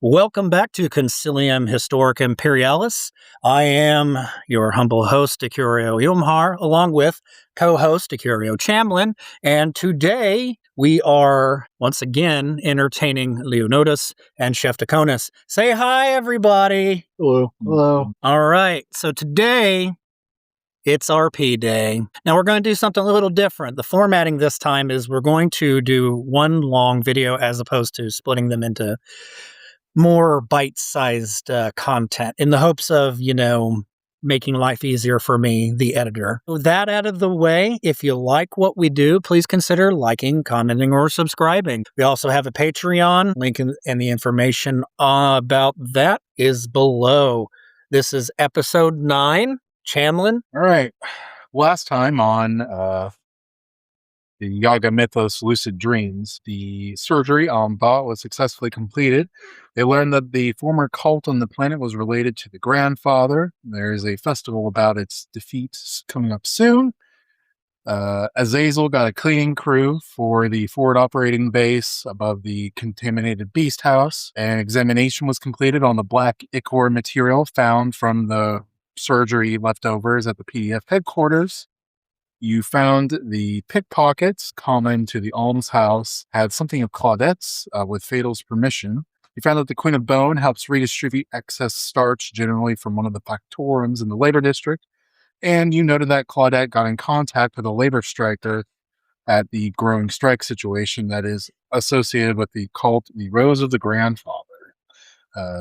Welcome back to Concilium Historic Imperialis. I am your humble host, Decurio Ilmhar, along with co-host Decurio Chamlin, and today we are once again entertaining Leonidas and Chef Deconis. Say hi, everybody! Hello. Hello. All right, so today it's RP Day. Now we're going to do something a little different. The formatting this time is we're going to do one long video as opposed to splitting them into more bite-sized content in the hopes of, making life easier for me, the editor. With that out of the way, if you like what we do, please consider liking, commenting, or subscribing. We also have a Patreon. Link and the information about that is below. This is episode 9. Chamlin? All right. Last time on the Yaga Mythos Lucid Dreams, the surgery on Ba was successfully completed. They learned that the former cult on the planet was related to the grandfather. There is a festival about its defeat coming up soon. Azazel got a cleaning crew for the forward operating base above the contaminated beast house. An examination was completed on the black ichor material found from the surgery leftovers at the PDF headquarters. You found the pickpockets common to the almshouse had something of Claudette's with Fatal's permission. You found that the Queen of Bone helps redistribute excess starch generally from one of the factorums in the labor district. And you noted that Claudette got in contact with a labor striker at the growing strike situation that is associated with the cult, the Rose of the Grandfather.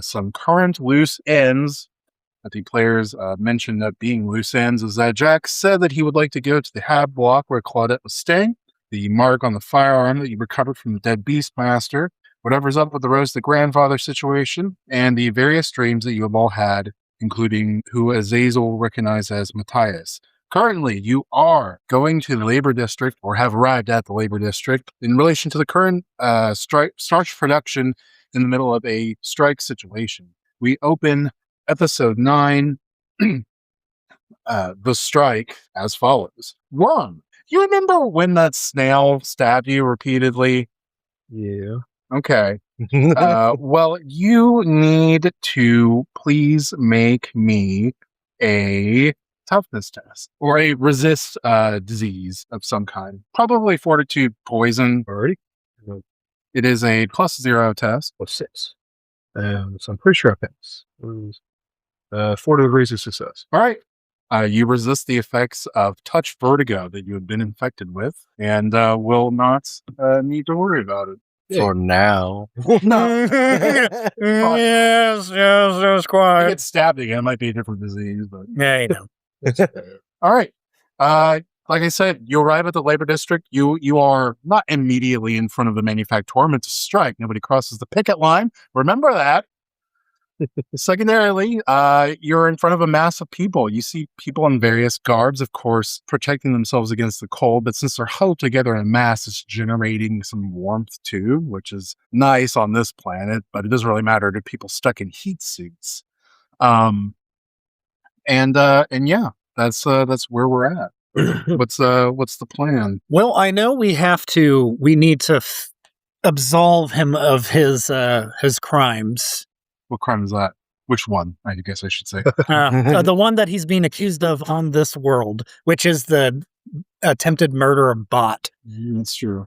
Some current loose ends that the players mentioned that being loose ends is that Jack said that he would like to go to the Hab block where Claudette was staying, the mark on the firearm that you recovered from the dead Beastmaster, whatever's up with the Rose the Grandfather situation, and the various dreams that you have all had, including who Azazel recognized as Matthias. Currently, you are going to the labor district, or have arrived at the labor district, in relation to the current starch production in the middle of a strike situation. We open Episode 9, the strike, as follows. 1. You remember when that snail stabbed you repeatedly? Yeah. Okay. Well, you need to please make me a toughness test or a resist disease of some kind. Probably fortitude poison. Already? It is a +0 test. +6. So I'm pretty sure I pass. 4 degrees of success. All right. You resist the effects of touch vertigo that you have been infected with and will not need to worry about it. For now. No. Yes, If quite. you get stabbed again, it might be a different disease. But Yeah, you know. all right. Like I said, you arrive at the labor district. You are not immediately in front of the manufactorum. It's a strike. Nobody crosses the picket line. Remember that. Secondarily, you're in front of a mass of people. You see people in various garbs, of course, protecting themselves against the cold. But since they're huddled together in mass, it's generating some warmth too, which is nice on this planet. But it doesn't really matter to people stuck in heat suits. And yeah, that's where we're at. What's the plan? Well, I know we need to absolve him of his crimes. What crime is that? Which one? I guess I should say. The one that he's being accused of on this world, which is the attempted murder of Bot. That's true.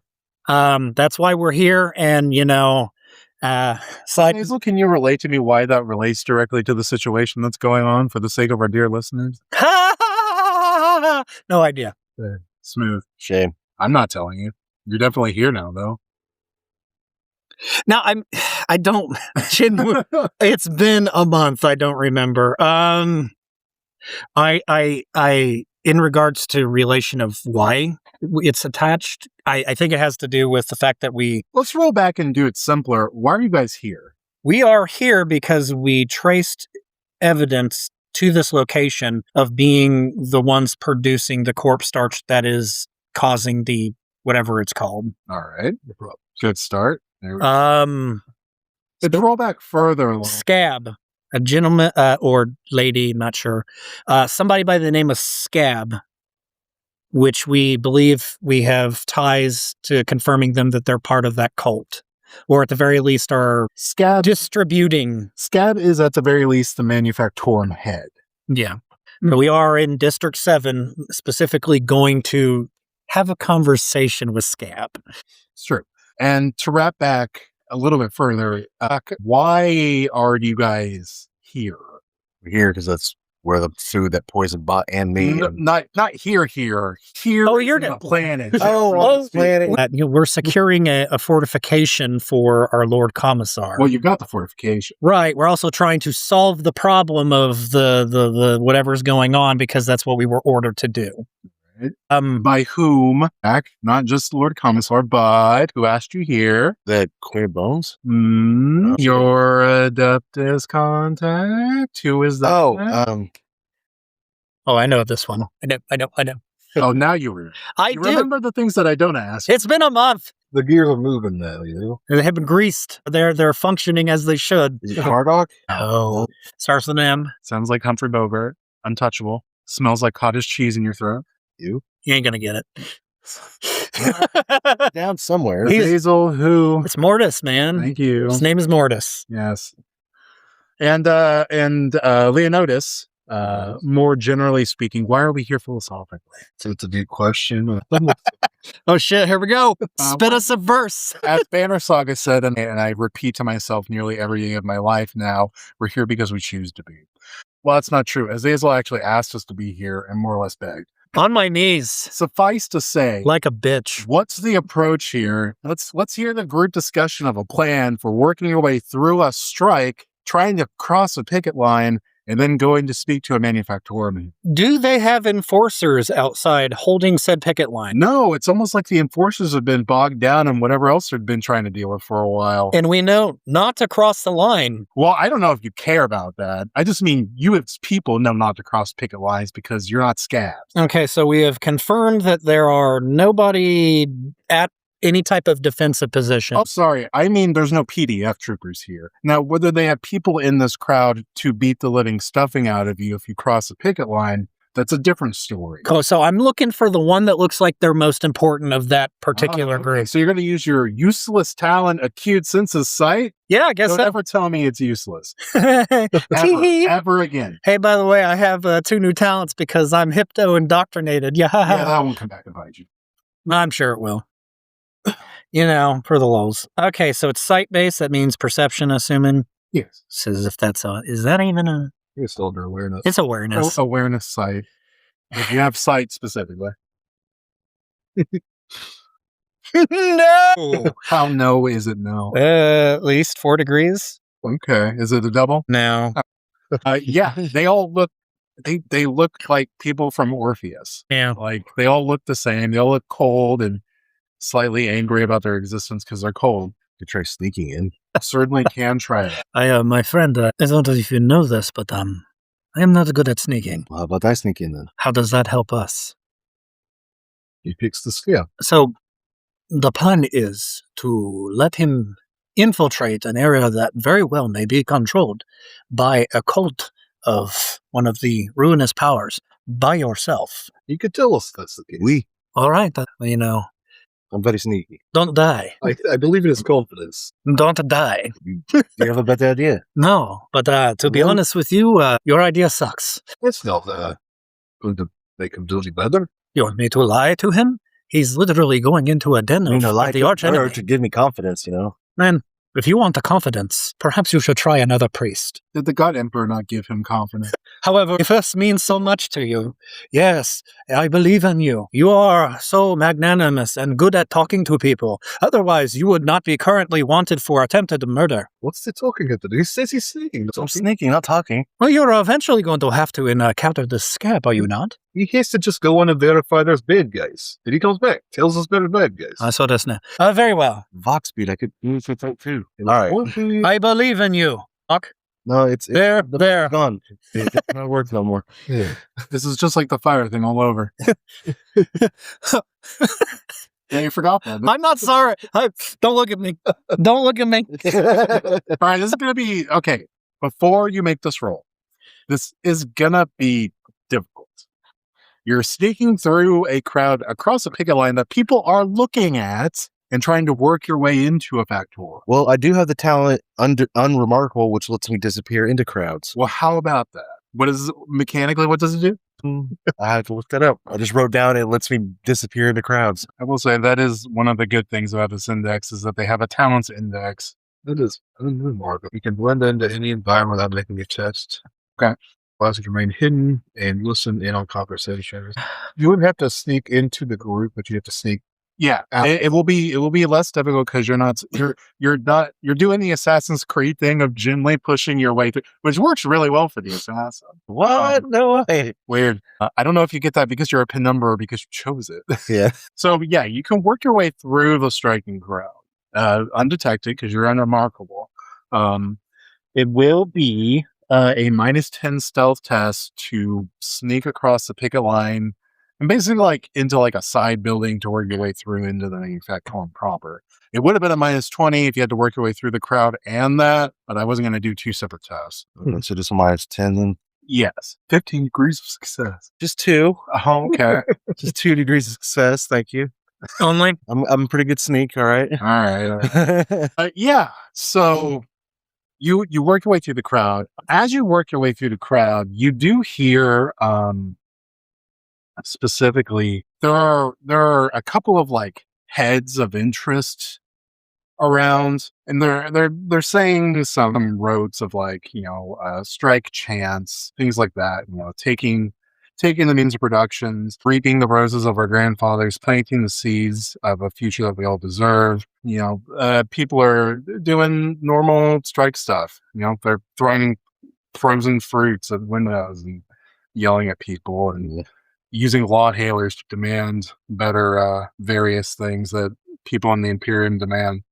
That's why we're here, and Hazel, can you relate to me why that relates directly to the situation that's going on for the sake of our dear listeners? No idea. Smooth. Shame. I'm not telling you. You're definitely here now, though. Now I don't. It's been a month. I don't remember. I in regards to relation of why it's attached, I think it has to do with the fact that let's roll back and do it simpler. Why are you guys here? We are here because we traced evidence to this location of being the ones producing the corpse starch that is causing the whatever it's called. All right. Good start. Let's roll back further along. Scab, a gentleman or lady, not sure. Somebody by the name of Scab, which we believe we have ties to confirming them that they're part of that cult. or at the very least are Scab distributing. Scab is at the very least the manufactorum head. Yeah. So we are in District 7, specifically going to have a conversation with Scab. It's true. And to wrap back a little bit further, why are you guys here? We're here because that's where the food that poison bought and me. Not here. Here. Oh, you're the planet. planet. We're securing a fortification for our Lord Commissar. Well, you've got the fortification. Right. We're also trying to solve the problem of the whatever's going on because that's what we were ordered to do. Right. By whom? Not just Lord Commissar, but who asked you here? That clear bones? Your Adeptus contact? Who is that? Oh, I know this one. I know. Oh, now you remember. I do. Remember the things that I don't ask. It's been a month. The gears are moving now, you know? They have been greased. They're functioning as they should. Is it Hardock? Oh. Starts with an M. Sounds like Humphrey Bogart. Untouchable. Smells like cottage cheese in your throat. You ain't gonna get it. Down somewhere. Hazel, who? It's Mortis, man. Thank you. His name is Mortis. Yes. And Leonidas, more generally speaking, why are we here philosophically? So it's a deep question. Oh shit, here we go. Spit us a verse. As Banner Saga said, and I repeat to myself nearly every day of my life now, we're here because we choose to be. Well, that's not true. Azazel actually asked us to be here and more or less begged. On my knees. Suffice to say, like a bitch. What's the approach here? Let's hear the group discussion of a plan for working your way through a strike, trying to cross a picket line, and then going to speak to a manufacturer. Do they have enforcers outside holding said picket line? No, it's almost like the enforcers have been bogged down in whatever else they've been trying to deal with for a while. And we know not to cross the line. Well, I don't know if you care about that. I just mean you as people know not to cross picket lines because you're not scabs. Okay, so we have confirmed that there are nobody at any type of defensive position. Oh, sorry. I mean, there's no PDF troopers here. Now, whether they have people in this crowd to beat the living stuffing out of you if you cross a picket line, that's a different story. Cool. So I'm looking for the one that looks like they're most important of that particular group. So you're going to use your useless talent, acute sense of sight? Yeah, I guess Don't so. ever tell me it's useless. ever, ever again. Hey, by the way, I have 2 new talents because I'm hypno-indoctrinated. Yeah, that won't come back and bite you. I'm sure it will. You know, for the lulz. Okay, so it's sight-based. That means perception, assuming. Yes. Says if that's is that even a... It's still under awareness. It's awareness. Awareness sight. If you have sight specifically. No! How no is it no? At least 4 degrees. Okay. Is it a double? No. Yeah, they all look... They look like people from Orpheus. Yeah. Like, they all look the same. They all look cold and slightly angry about their existence because they're cold. You could try sneaking in. Certainly can try it. My friend, I don't know if you know this, but I am not good at sneaking. Well, how about I sneak in then? How does that help us? He picks the scab. So, the plan is to let him infiltrate an area that very well may be controlled by a cult of one of the ruinous powers by yourself. You could tell us that's the case. We. All right, you know. I'm very sneaky. Don't die. I believe in his confidence. Don't die. Do you have a better idea? No, but to be honest with you, your idea sucks. It's not going to make him do any better. You want me to lie to him? He's literally going into a den of the arch enemy. To give me confidence, you know. Man, if you want the confidence, perhaps you should try another priest. Did the God Emperor not give him confidence? However, if this means so much to you, yes, I believe in you. You are so magnanimous and good at talking to people. Otherwise, you would not be currently wanted for attempted murder. What's he talking about? He says he's sneaking. I'm sneaking, not talking. Well, you're eventually going to have to encounter the scab, are you not? He has to just go on and verify there's bad guys. Then he comes back, tells us they're bad guys. I saw this now. Very well. Vox speed, I could use it too. All right. I believe in you. Doc? No, it's there. Gone. It's not working no more. Yeah. This is just like the fire thing all over. Yeah, you forgot that. I'm not sorry. Don't look at me. Don't look at me. All right, this is going to be... Okay, before you make this roll, this is going to be difficult. You're sneaking through a crowd across a picket line that people are looking at, and trying to work your way into a factory. Well, I do have the talent unremarkable, which lets me disappear into crowds. Well, how about that? What is mechanically? What does it do? I had to look that up. I just wrote down it lets me disappear into crowds. I will say that is one of the good things about this index is that they have a talents index. That is unremarkable. You can blend into any environment without making a test. Okay. Allows you to remain hidden and listen in on conversations. You wouldn't have to sneak into the group, but you have to sneak. Yeah, it will be less difficult because you're doing the Assassin's Creed thing of gently pushing your way through, which works really well for the assassin. What? No way. Weird. I don't know if you get that because you're a penumbra or because you chose it. Yeah. So yeah, you can work your way through the striking crowd undetected because you're unremarkable. It will be a -10 stealth test to sneak across the picket line and basically like into like a side building to work your way through into the manufacturing proper. It would have been a -20 if you had to work your way through the crowd and that, but I wasn't going to do 2 separate tests. So just a -10 then? Yes. 15 degrees of success. Just 2. Oh, okay. Just 2 degrees of success. Thank you. Only. I'm a pretty good sneak. All right. All right. Yeah. So you work your way through the crowd. As you work your way through the crowd, you do hear specifically there are a couple of like heads of interest around, and they're saying some roads of like strike chants, things like that. Taking the means of productions, reaping the roses of our grandfathers, planting the seeds of a future that we all deserve. People are doing normal strike stuff. They're throwing frozen fruits at windows and yelling at people and using law hailers to demand better various things that people in the Imperium demand.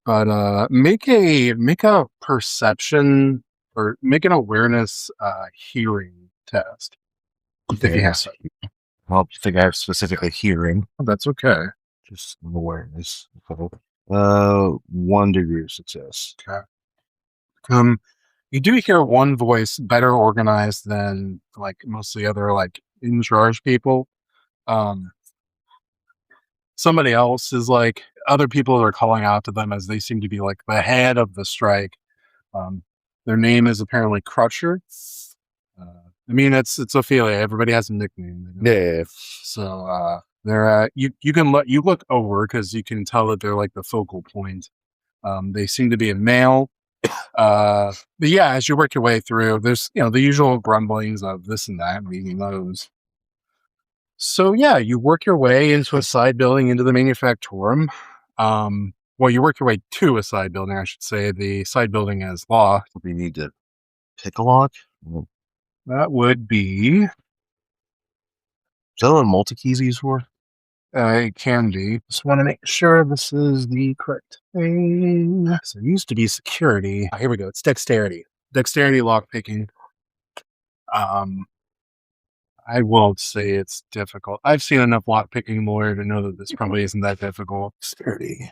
But make a perception or make an awareness hearing test. Okay. Yes. Well, I think I have specifically hearing. That's okay. Just awareness. 1 degree of success. Okay. You do hear one voice better organized than like most of the other like in charge people. Somebody else is like other people are calling out to them as they seem to be like the head of the strike. Their name is apparently Crusher. I mean, it's Ophelia. Everybody has a nickname. Yeah. So they're you look over because you can tell that they're like the focal point. They seem to be a male. But yeah, as you work your way through, there's the usual grumblings of this and that, reading those. So yeah, you work your way into a side building into the manufactorum. Well, you work your way to a side building, I should say. The side building is law. We need to pick a lock. That would be. Is that what multi-keys used for? It can be. Just want to make sure this is the correct thing. So it used to be security. Here we go. It's dexterity. Dexterity lock picking. I won't say it's difficult. I've seen enough lock picking lawyer to know that this probably isn't that difficult. Dexterity.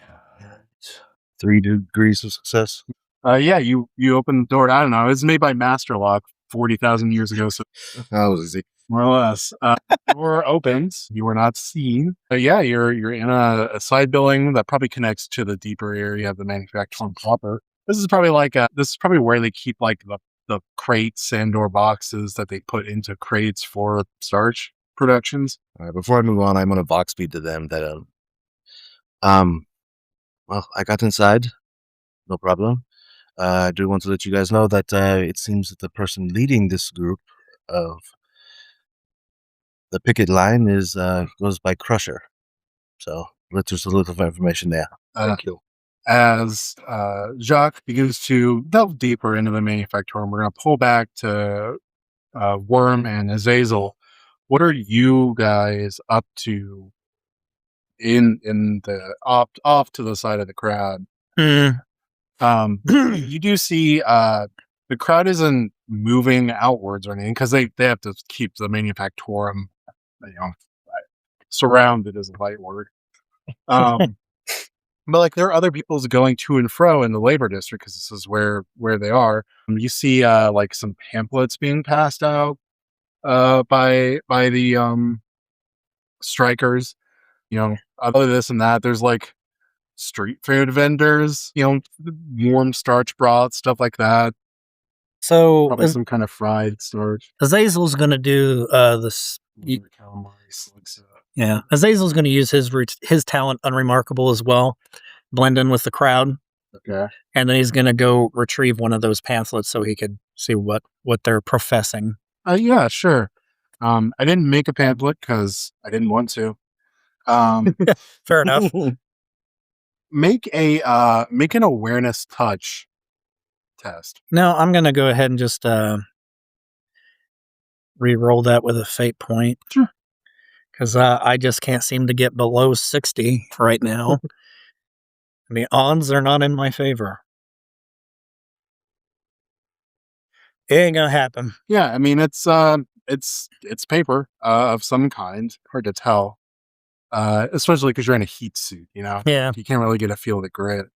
3 degrees of success. Yeah, you open the door. I don't know. It was made by Master Lock 40,000 years ago. So That was easy. more or less. The door opens. You were not seen. But yeah, you're in a side building that probably connects to the deeper area of the manufacturing proper. This is probably where they keep like the crates and/or boxes that they put into crates for starch productions. All right, before I move on, I'm going to vox speed to them that well, I got inside, no problem. I do want to let you guys know that it seems that the person leading this group of the picket line is goes by Crusher. So there's a little information there. Thank you. As Jacques begins to delve deeper into the manufacturer, we're going to pull back to Worm and Azazel. What are you guys up to in the off to the side of the crowd? You do see the crowd isn't moving outwards or anything because they have to keep the manufactorum, surrounded is the right word. But like there are other people going to and fro in the labor district because this is where they are. You see like some pamphlets being passed out by the strikers. other this and that. There's like street food vendors, warm starch broth, stuff like that. So Probably some kind of fried starch. Azazel's going to do this. Calamari slugs. Yeah, Azazel's going to use his talent unremarkable as well, blend in with the crowd. Okay. And then he's going to go retrieve one of those pamphlets so he could see what they're professing. Yeah, sure. I didn't make a pamphlet because I didn't want to. Fair enough. Make an awareness touch test. No, I'm going to go ahead and just re-roll that with a fate point. Sure. Because I just can't seem to get below 60 right now. The odds are not in my favor. It ain't gonna happen. Yeah, I mean it's paper of some kind. Hard to tell, especially because you're in a heat suit. Yeah. You can't really get a feel of the grit.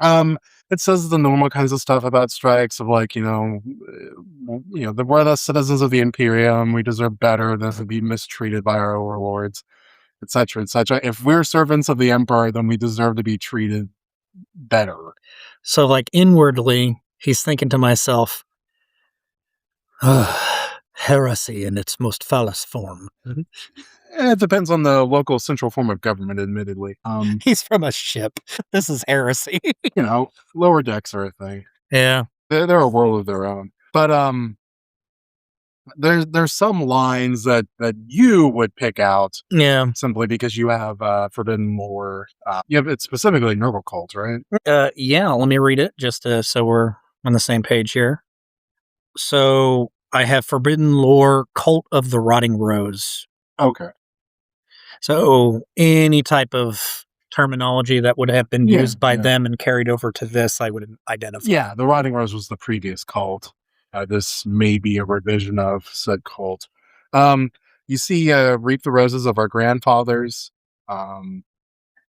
It says the normal kinds of stuff about strikes of like, we're the citizens of the Imperium. We deserve better than to be mistreated by our overlords, etc., etc. If we're servants of the Emperor, then we deserve to be treated better. So, like, inwardly, he's thinking to myself, heresy in its most phallus form. It depends on the local central form of government, admittedly. He's from a ship. This is heresy. Lower decks are a thing. Yeah. They're a world of their own. But there's some lines that you would pick out. Yeah. Simply because you have forbidden lore. You have it's specifically Nurgle cult, right? Yeah, let me read it just so we're on the same page here. So I have forbidden lore, cult of the rotting rose. Okay. So any type of terminology that would have been used by them and carried over to this, I would identify. Yeah, the Rotting Rose was the previous cult. This may be a revision of said cult. You see Reap the Roses of Our Grandfathers.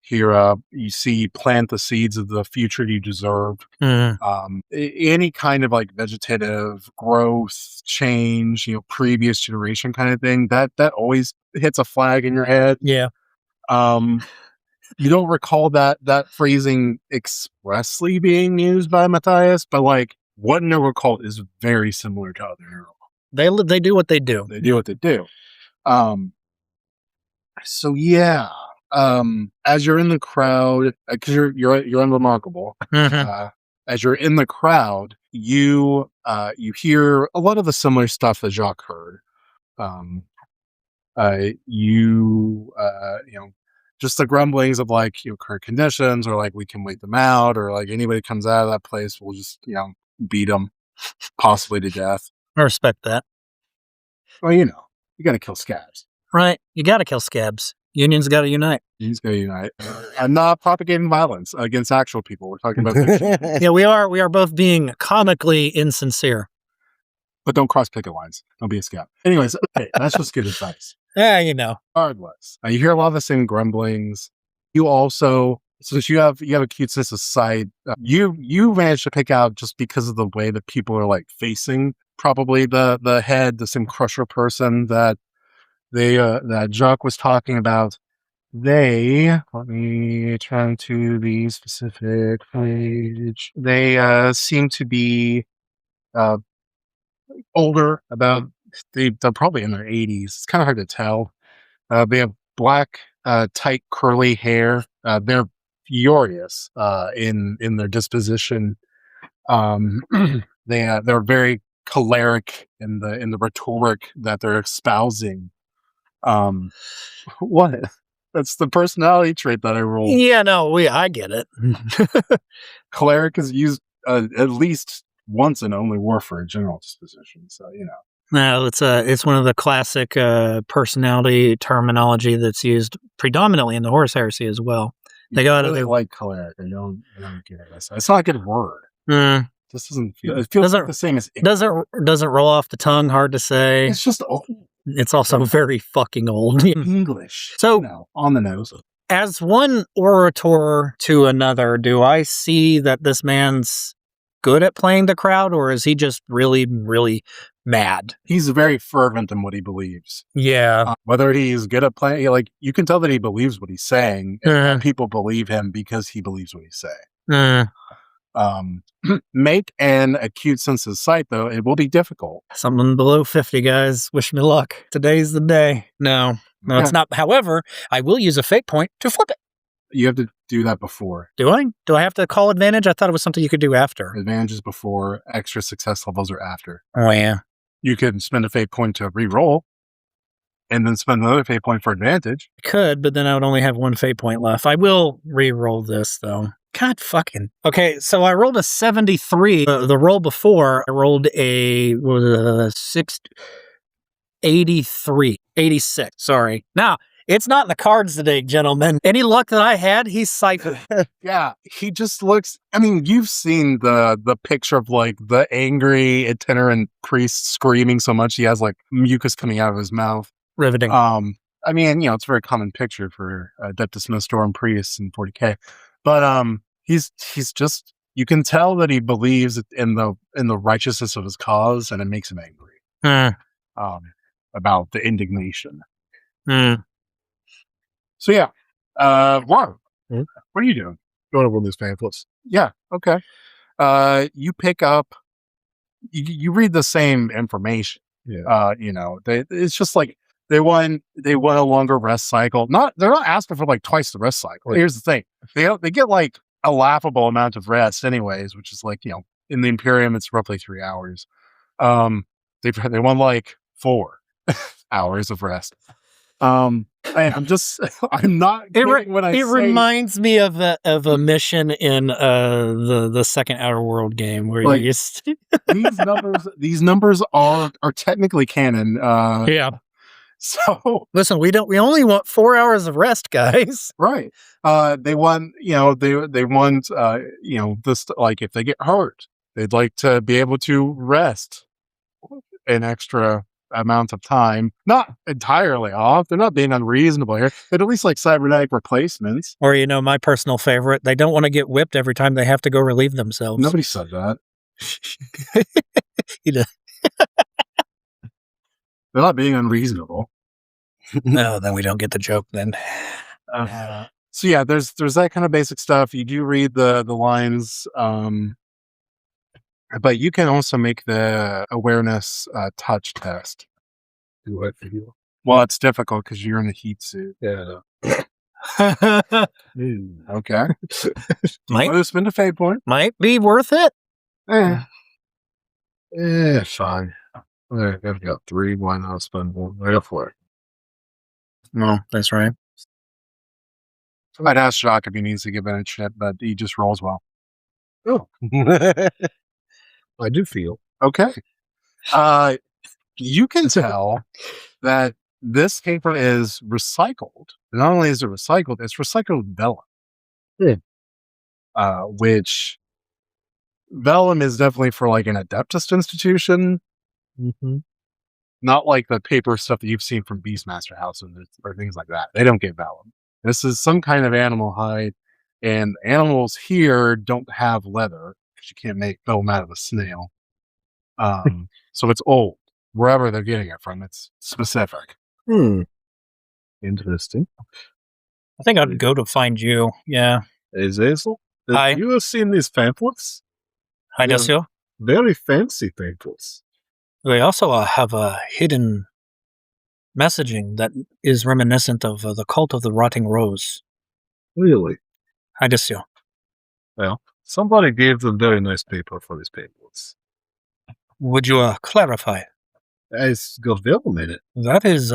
Here you see Plant the Seeds of the Future You Deserve. Any kind of like vegetative growth, change, previous generation kind of thing, that always hits a flag in your head. Yeah. You don't recall that phrasing expressly being used by Matthias, but like what Nurgle cult is very similar to other Nurgle. They do what they do. They do what they do. So yeah. As you're in the crowd, because you're unremarkable. As you're in the crowd, you hear a lot of the similar stuff that Jacques heard. Just the grumblings of like current conditions, or like we can wait them out, or like anybody comes out of that place, we'll just beat them, possibly to death. I respect that. Well, you got to kill scabs, right? You got to kill scabs. Unions got to unite. Unions got to unite. I'm not propagating violence against actual people. We're talking about fiction. Yeah, we are. We are both being comically insincere. But don't cross picket lines. Don't be a scab. Anyways, okay, that's just good advice. Yeah, Regardless, you hear a lot of the same grumblings. You also, since you have a cute sense of sight, you managed to pick out, just because of the way that people are like facing, probably the head, the same crusher person that that Jacques was talking about. Let me turn to the specific page. They seem to be older, they're probably in their 80s. It's kind of hard to tell. They have black, tight, curly hair. They're furious in their disposition. They're very choleric in the rhetoric that they're espousing. What? That's the personality trait that I rolled. Yeah, no, I get it. Choleric is used at least once in Only War for a general disposition, so No, it's one of the classic personality terminology that's used predominantly in the Horus Heresy as well. They got really like choleric. I don't get it. It's not a good word. This doesn't feel. It feels like the same as doesn't roll off the tongue. Hard to say. It's just old. It's also very fucking old. English. So on the nose. As one orator to another, do I see that this man's good at playing the crowd, or is he just really, really mad? He's very fervent in what he believes. Yeah. Whether he's good at playing, like, you can tell that he believes what he's saying, and Mhm. people believe him because he believes what he's saying. Make an acute sense of sight, though. It will be difficult. Something below 50, guys. Wish me luck. Today's the day. No, Yeah. it's not. However, I will use a fate point to flip it. You have to do that before. Do I? Do I have to call advantage? I thought it was something you could do after. Advantages before, extra success levels are after. Oh, yeah. You could spend a fate point to re-roll, and then spend another fate point for advantage. I could, but then I would only have one fate point left. I will re-roll this, though. God fucking. Okay, so I rolled a 73. The roll before, I rolled a 86. Sorry. Now, it's not in the cards today, gentlemen. Any luck that I had, he's psycho. Yeah, he just looks. I mean, you've seen the picture of like the angry itinerant priest screaming so much he has like mucus coming out of his mouth. Riveting. I mean, you know, it's a very common picture for Adeptus Nostrorum priests in 40K, but he's just, you can tell that he believes in the righteousness of his cause, and it makes him angry. About the indignation. So yeah, Warren, what are you doing? Going over these pamphlets. Yeah, okay. You pick up, you read the same information. Yeah. You know, it's just like they want a longer rest cycle. They're not asking for like twice the rest cycle. Right. Here's the thing: they get like a laughable amount of rest, anyways, which is like, you know, in the Imperium it's roughly 3 hours. They want like 4 hours of rest. I'm not kidding when I say it reminds me of a mission in the second Outer World game where like, you just these numbers are technically canon. yeah. So Listen, we only want 4 hours of rest, guys. right. They want, you know, they want you know, this, like, if they get hurt, they'd like to be able to rest an extra amount of time, not entirely off. They're not being unreasonable here, but at least like cybernetic replacements. Or, you know, my personal favorite, they don't want to get whipped every time they have to go relieve themselves. Nobody said that. You know. They're not being unreasonable. No, then we don't get the joke then. So yeah, there's that kind of basic stuff. You do read the lines, but you can also make the awareness touch test. Do what for you? Well, it's difficult because you're in a heat suit. Yeah. Okay. might Want to spend a fate point? might be worth it. Fine. All I've got 3. Why not spend one? Right up for it. No, that's right. I'd ask Jacques if he needs to give it a shit, but he just rolls well. Oh. I do feel. Okay. You can tell that this paper is recycled. Not only is it recycled, it's recycled vellum. Which vellum is definitely for like an Adeptus institution. Mm-hmm. Not like the paper stuff that you've seen from Beastmaster houses or things like that. They don't get vellum. This is some kind of animal hide, and animals here don't have leather because you can't make vellum out of a snail. So it's old. Wherever they're getting it from, it's specific. Interesting. I think I'd go to find you. Yeah. Is Hazel? Hi. You have seen these pamphlets? Hi, Yeah. Desio. Very fancy pamphlets. We also have a hidden messaging that is reminiscent of the cult of the rotting rose. Really? Hi, Desio. Well, somebody gave them very nice paper for these pamphlets. Would you clarify? It's got vellum in it. That is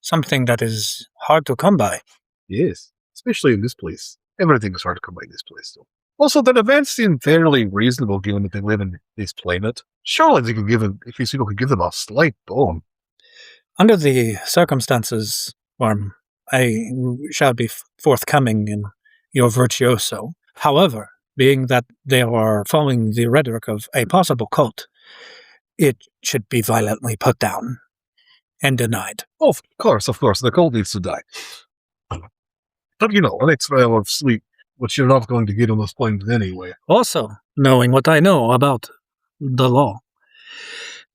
something that is hard to come by. Yes, especially in this place. Everything is hard to come by in this place, though. Also, the events seem fairly reasonable given that they live in this planet. Surely they could give them, if you could give them a slight bone. Under the circumstances, Worm, I shall be forthcoming in your virtuoso. However, being that they are following the rhetoric of a possible cult, it should be violently put down and denied. Of course, the cult needs to die. But you know, an extra hour of sleep, which you're not going to get on this planet anyway. Also, knowing what I know about the law.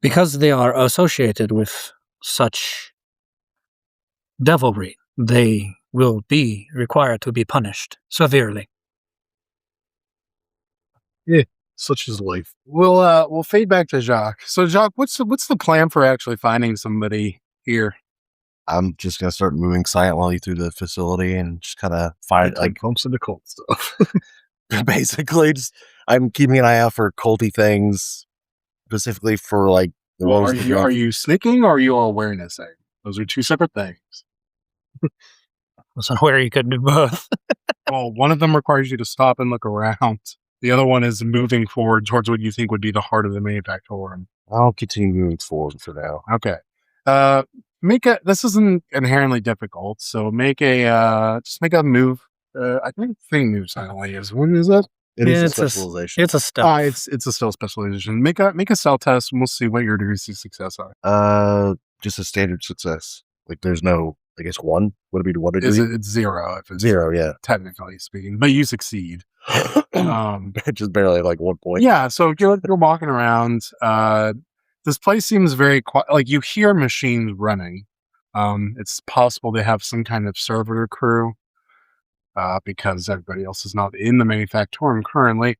Because they are associated with such devilry, they will be required to be punished severely. Such is life. We'll fade back to Jacques. So Jacques, what's the plan for actually finding somebody here? I'm just gonna start moving silently through the facility and just kind of find like Pumps into cold stuff. basically just I'm keeping an eye out for culty things, specifically for like the Well, ones are you sneaking or are you awarenessing? Those are two separate things. So where you could do both. Well, one of them requires you to stop and look around. The other one is moving forward towards what you think would be the heart of the manufactorum. I'll continue moving forward for now. Okay. This isn't inherently difficult, so just make a move. I think thing move silently is. When is that? It is a It's specialization. It's a stealth. It's a stealth specialization. Make a stealth test and we'll see what your degrees of success are. Just a standard success. Like there's no, I guess one. Would it be to what degree? It's 0 if it's 0, yeah. technically speaking, but you succeed. Just barely like 1 point. Yeah, so you're walking around. This place seems very quiet. Like you hear machines running. It's possible they have some kind of servitor crew because everybody else is not in the manufactorum currently.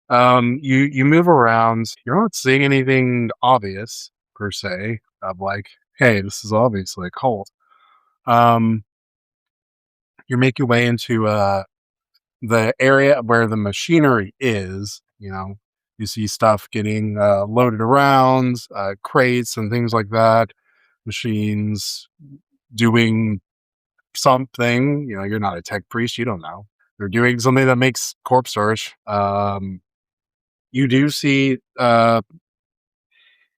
You move around. You're not seeing anything obvious per se of like, hey, this is obviously a cult. You make your way into the area where the machinery is. You see stuff getting loaded around, crates and things like that. Machines doing something. You're not a tech priest. You don't know. They're doing something that makes corpse storage. You do see, I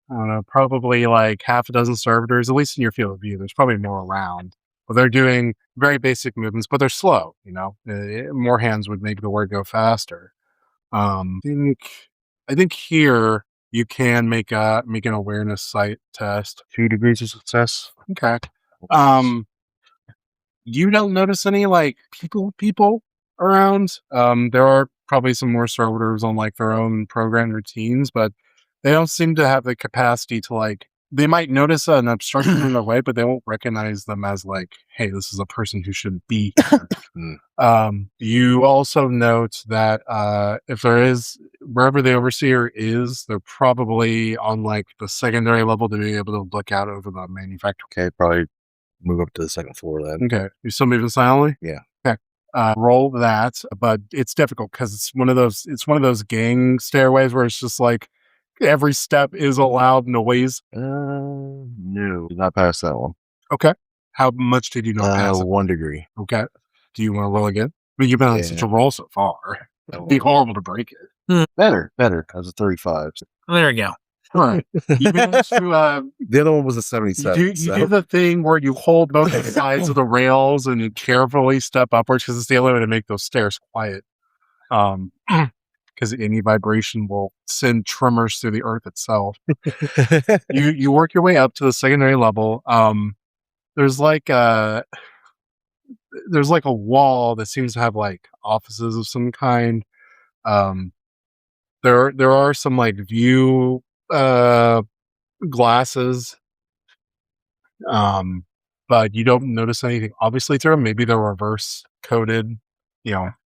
don't know, probably like half a dozen servitors, at least in your field of view. There's probably more around. But they're doing very basic movements, but they're slow. More hands would make the work go faster. I think here you can make an awareness sight test. 2 degrees of success. Okay. You don't notice any like people around. There are probably some more servitors on like their own program routines, but they don't seem to have the capacity to like. They might notice an obstruction in their way, but they won't recognize them as like, hey, this is a person who shouldn't be here. You also note that if there is, wherever the overseer is, they're probably on like the secondary level to be able to look out over the manufacturer. Okay, probably move up to the second floor then. Okay. You're still moving silently? Yeah. Okay. Roll that, but it's difficult because it's one of those gang stairways where it's just like every step is a loud noise. No, did not pass that one. Okay. How much did you not pass it? 1 degree. Okay. Do you want to roll again? I mean, you've been on such a roll so far. It'd be horrible to break it. Better. That was a 35. There you go. All right. You managed to, The other one was a 77. you do the thing where you hold both the sides of the rails and you carefully step upwards because it's the only way to make those stairs quiet. Because any vibration will send tremors through the earth itself. You work your way up to the secondary level. There's like a wall that seems to have like offices of some kind. There are some like view glasses, but you don't notice anything obviously through them. Maybe they're reverse coded,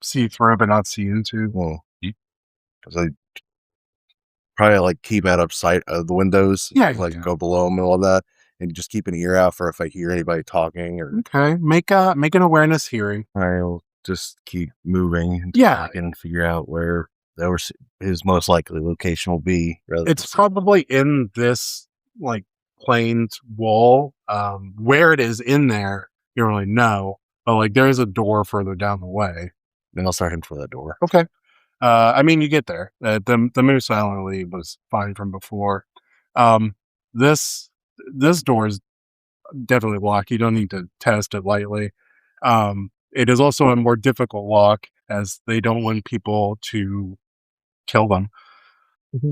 see through but not see into. Well, because I probably like keep out of sight of the windows. Yeah, like go below them and all that, and just keep an ear out for if I hear anybody talking or. Okay, make an awareness hearing. I'll just keep moving. Until Yeah. I can figure out where his most likely location will be. It's probably in this like planed wall. Where it is in there, you don't really know. But like there is a door further down the way. Then I'll start heading for that door. Okay. I mean, you get there. The move silently was fine from before. This door is definitely locked. You don't need to test it lightly. It is also a more difficult lock as they don't want people to kill them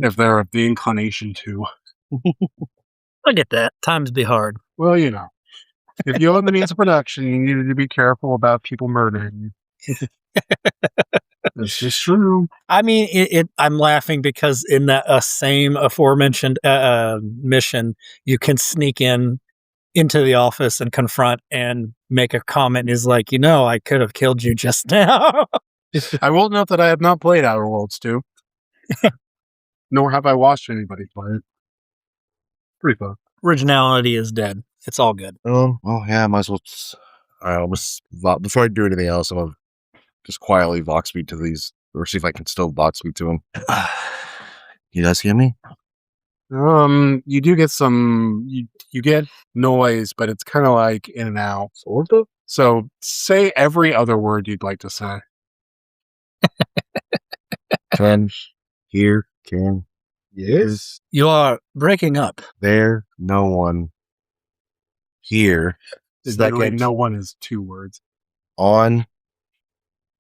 if they're of the inclination to. I get that. Times be hard. Well, if you own the means of production, you need to be careful about people murdering you. This is true. I mean, I'm laughing because in that same aforementioned mission, you can sneak into the office and confront and make a comment. Is like, I could have killed you just now. I will note that I have not played Outer Worlds 2. Nor have I watched anybody play it. Pretty fun. Originality is dead. It's all good. Well, yeah, I might as well. Before I do anything else, I'm gonna just quietly vox speed to these, or see if I can still vox speed to them. You guys hear me? You do get some. You get noise, but it's kind of like in and out. Sort of. So say every other word you'd like to say. Can, here, can, Yes. You are breaking up. there, no one, here, Literally, no one is 2 words. on,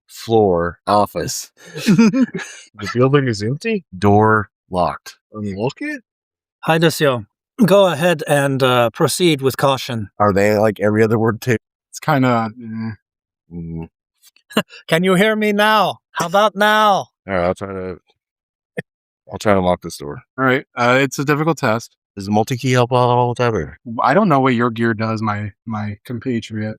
floor, office, The building is empty. door locked. Unlock it. Hi, Desio. Go ahead and proceed with caution. Are they like every other word too? It's kind of. Mm. Can you hear me now? How about now? All right, I'll try to unlock this door. All right. It's a difficult test. Does the multi-key help all the time? Or? I don't know what your gear does, my compatriot.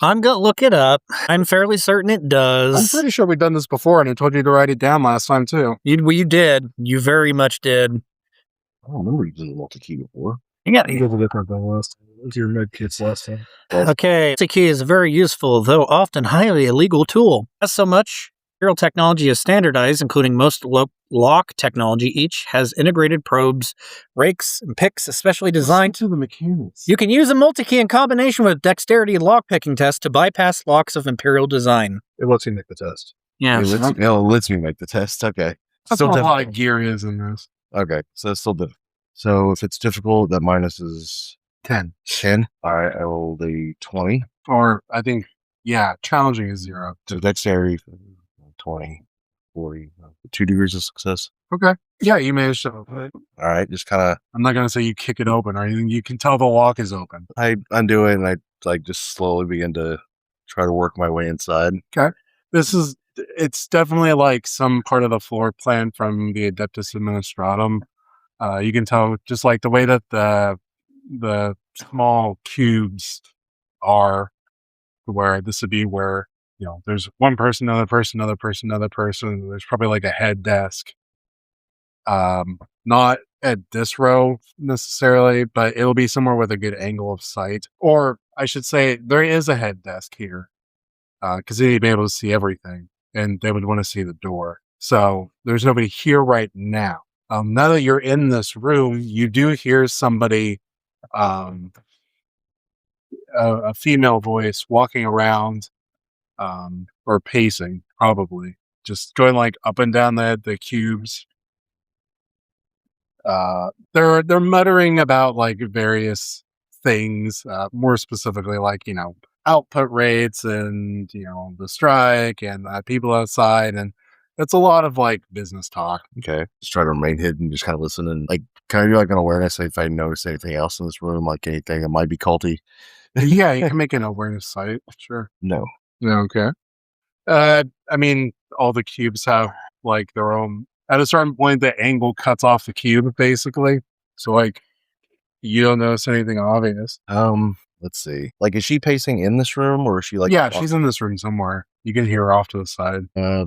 I'm going to look it up. I'm fairly certain it I'm does. pretty sure we've done this before, and I told you to write it down last time, too. You did. You very much did. I don't remember using the multi-key before. You got You guys will different than last time. It was your med kits last time. Okay, multi-key is a very useful, though often highly illegal tool. As so much, material technology is standardized, including most lock technology. Each has integrated probes, rakes, and picks, especially designed. to the mechanics. You can use a multi-key in combination with dexterity and lock-picking tests to bypass locks of Imperial design. It lets you make the test. Yeah. It lets me make the test. Okay. That's Still what a lot difficult. of gear is in this. Okay, so it's still difficult. So if it's difficult, that minus is 10. 10. All right, I roll the 20. Or, I think, challenging is 0. So dexterity, 20, 40, 2 degrees of success. Okay. Yeah, you managed to open it. All right, just kind of I'm not going to say you kick it open or anything. You can tell the lock is open. I undo it, and I just slowly begin to try to work my way inside. It's definitely like some part of the floor plan from the Adeptus Administratum. You can tell just like the way that the small cubes are, where this would be where, there's one person, another person, another person, another person. There's probably like a head desk. Not at this row necessarily, but it'll be somewhere with a good angle of sight. Or I should say there is a head desk here. Because they'd be able to see everything, and they would want to see the door. So there's nobody here right now. Now that you're in this room, you do hear somebody, a female voice walking around, or pacing, probably just going like up and down the cubes. They're muttering about like various things, more specifically like output rates and the strike and people outside, and it's a lot of like business talk. Okay, just try to remain hidden, just kind of listen, and like kind of do like an awareness if I notice anything else in this room, like anything that might be culty. Yeah, you can make an awareness sight. Sure. No. Okay. I mean, all the cubes have like their own. At a certain point, the angle cuts off the cube, basically. So like, you don't notice anything obvious. Let's see. Like, is she pacing in this room, or is she like? Yeah, she's in this room somewhere. You can hear her off to the side.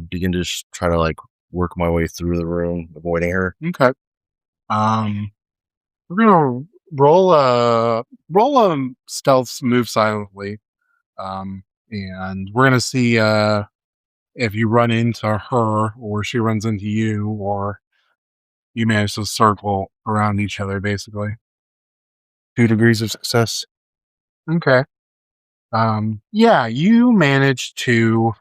Begin to just try to like work my way through the room, avoiding her. Okay. We're gonna roll a stealth move silently. And we're gonna see if you run into her or she runs into you, or you manage to circle around each other, basically. 2 degrees of success. Okay. Yeah, you manage to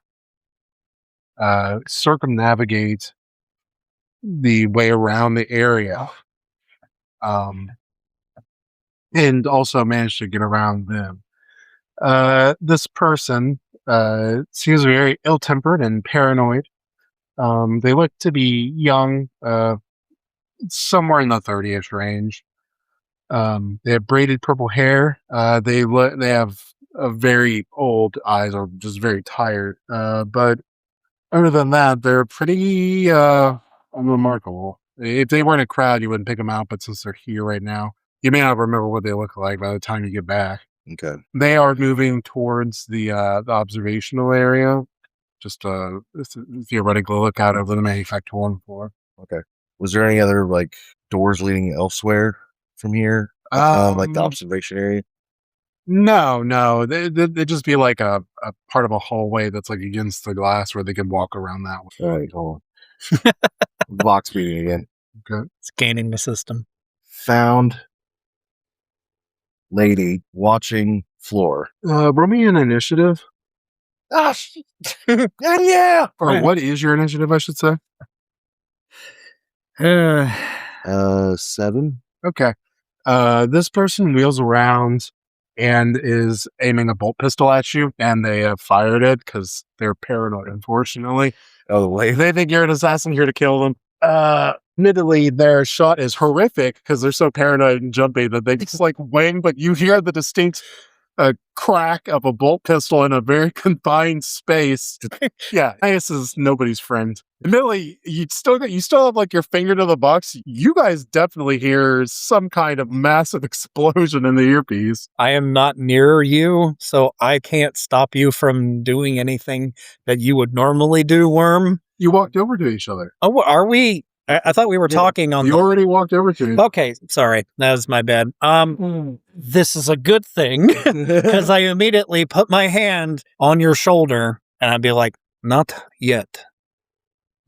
circumnavigate the way around the area. And also manage to get around them. This person seems very ill-tempered and paranoid. They look to be young, somewhere in the 30-ish range. They have braided purple hair. They have very old eyes, or just very tired. But Other than that, they're pretty unremarkable. If they weren't a crowd, you wouldn't pick them out. But since they're here right now, you may not remember what they look like by the time you get back. Okay. They are moving towards the observational area. Just a theoretical lookout over the manufacturing floor. Okay. Was there any other like doors leading elsewhere from here? Like the observation area? No. They'd just be like a part of a hallway that's like against the glass where they can walk around that way. All right, hold on. Box meeting again. Okay. Scanning the system. Found lady watching floor. Roll me an initiative. Ah, yeah. Or what is your initiative, I should say? 7. Okay. This person wheels around and is aiming a bolt pistol at you, and they have fired it because they're paranoid, unfortunately. Oh, wait. They think you're an assassin here to kill them. Admittedly, their shot is horrific because they're so paranoid and jumpy that they just like wing, but you hear the distinct crack of a bolt pistol in a very confined space. Yeah, Nias is nobody's friend. Admittedly, you still have like your finger to the box. You guys definitely hear some kind of massive explosion in the earpiece. I am not near you, so I can't stop you from doing anything that you would normally do, Worm. You walked over to each other. Oh, are we? I thought we were talking on You already walked over to it. Okay, sorry. That was my bad. This is a good thing because I immediately put my hand on your shoulder and I'd be like, not yet.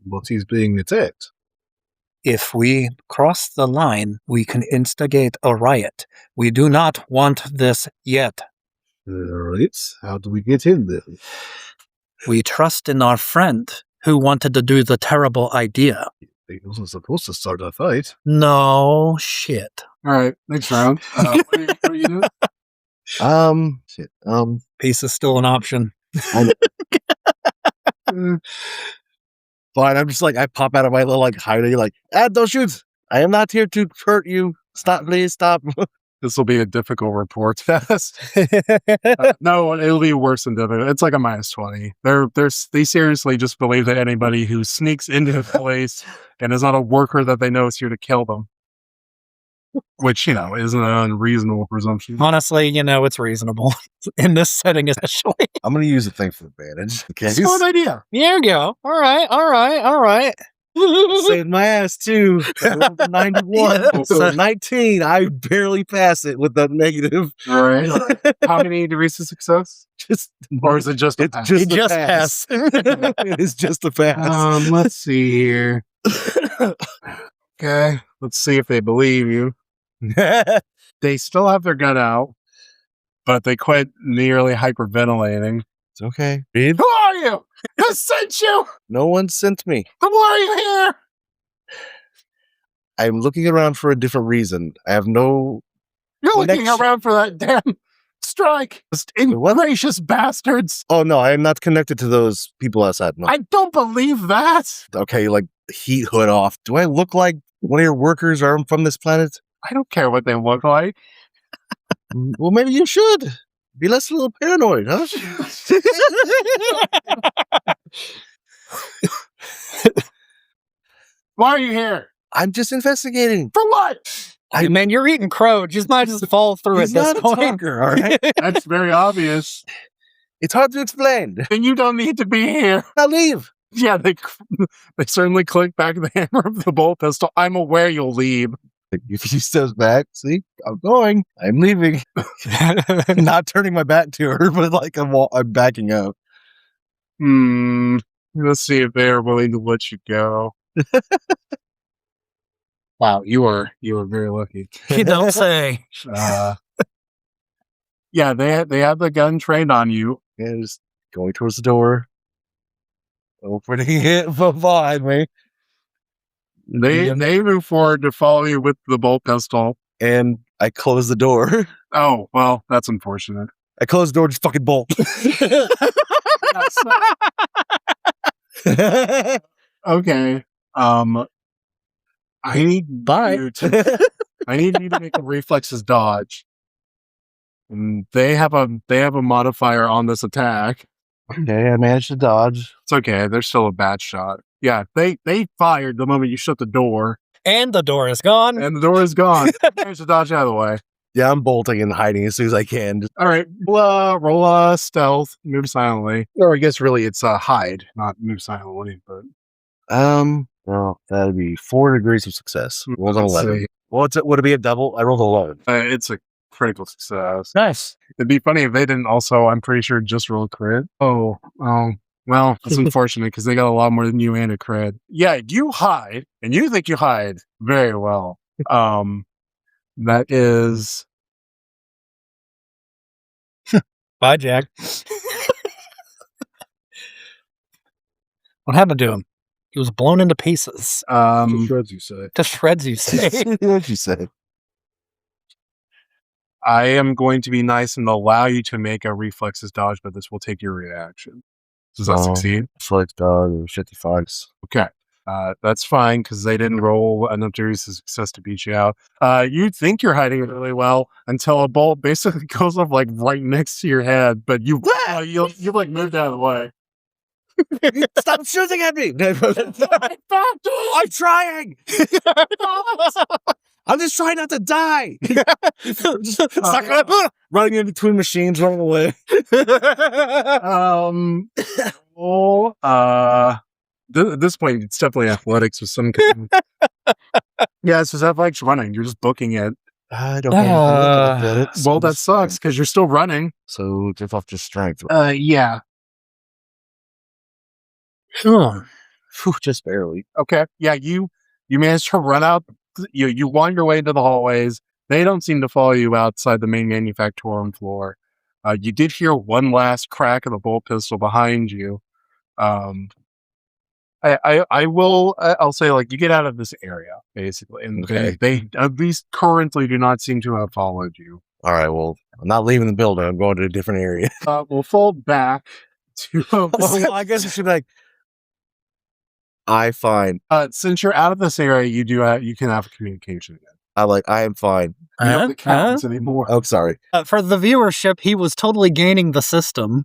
But he's being attacked. If we cross the line, we can instigate a riot. We do not want this yet. Right. How do we get in then? We trust in our friend who wanted to do the terrible idea. He wasn't supposed to start a fight. No shit. All right, next round. What are you doing? Shit. Peace is still an option. Fine. I'm just like, I pop out of my little like hiding, like, don't shoot. I am not here to hurt you. Stop, please, stop. This will be a difficult report test. No, it'll be worse than difficult. It's like a -20. They seriously just believe that anybody who sneaks into a place and is not a worker that they know is here to kill them. Which, is an unreasonable presumption. Honestly, it's reasonable in this setting, especially. I'm going to use the thing for advantage. Okay. It's a good idea. There you go. All right. Saved my ass too. 91. So 19. I barely pass it with the negative. All right. How many degrees of success? Or is it just a pass? It just pass. It is just a pass. Let's see here. Okay. Let's see if they believe you. They still have their gun out, but they quit nearly hyperventilating. It's okay. Reed? Who are you? Who sent you? No one sent me. Then why are you here? I'm looking around for a different reason. I have no... You're looking around for that damn strike. Ingracious bastards. Oh, no, I am not connected to those people outside. No. I don't believe that. Okay, like, heat hood off. Do I look like one of your workers are from this planet? I don't care what they look like. Well, maybe you should. Be less a little paranoid, huh? Why are you here? I'm just investigating. For what? Man, you're eating crow. Just might just fall through He's at this not a point. talker, all right? That's very obvious. It's hard to explain. Then you don't need to be here. I'll leave. Yeah, they certainly click back the hammer of the bolt pistol. I'm aware you'll leave. If he steps back, see, I'm going. I'm leaving. Not turning my back to her, but like I'm backing up. Let's see if they're willing to let you go. Wow, you were very lucky. You don't say. Yeah, they have the gun trained on you. Yeah, just going towards the door, opening it behind me. They move forward to follow you with the bolt pistol, and I close the door. Oh, well, that's unfortunate. I close the door, just fucking bolt. Okay. I need you to make a reflexes dodge. And they have a modifier on this attack. Okay, I managed to dodge. It's okay. They're still a bad shot. Yeah, they fired the moment you shut the door. And the door is gone. And the door is gone. Managed to dodge out of the way. Yeah, I'm bolting and hiding as soon as I can. All right, roll stealth, move silently. Or I guess really it's hide, not move silently. But well, that'd be 4 degrees of success. Rolled an let's 11. see. Well, would it be a double? I rolled 11. It's a critical success. Nice. It'd be funny if they didn't also, I'm pretty sure, just roll crit. Oh, well, that's unfortunate because they got a lot more than you and a crit. Yeah, you hide, and you think you hide very well. That is... Bye, Jack. What happened to him? He was blown into pieces. To shreds, you say. To shreds, you say. What'd you say? I am going to be nice and allow you to make a reflexes dodge, but this will take your reaction. Does that succeed? Flex dodge, 55. Okay. That's fine because they didn't roll enough degrees of success to beat you out. You think you're hiding it really well until a bolt basically goes up like right next to your head, but you like moved out of the way. Stop shooting at me! I'm trying! I'm just trying not to die! Running in between machines, running away. At this point, it's definitely athletics with some kind. Yeah, it's just athletics running. You're just booking it. I don't have athletics. Well, that sucks because you're still running. So, give off just strength. Yeah. Hmm. Just barely. Okay. Yeah, you managed to run out. You wind your way into the hallways. They don't seem to follow you outside the main manufactorum floor. You did hear one last crack of the bolt pistol behind you. I'll say, like, you get out of this area, basically. And Okay. they at least currently do not seem to have followed you. All right, well, I'm not leaving the building. I'm going to a different area. We'll fold back to... Well, I guess I should be like, I fine. since you're out of this area, you can have a communication again. I am fine. You don't have the counts anymore. Oh, sorry. For the viewership, he was totally gaining the system.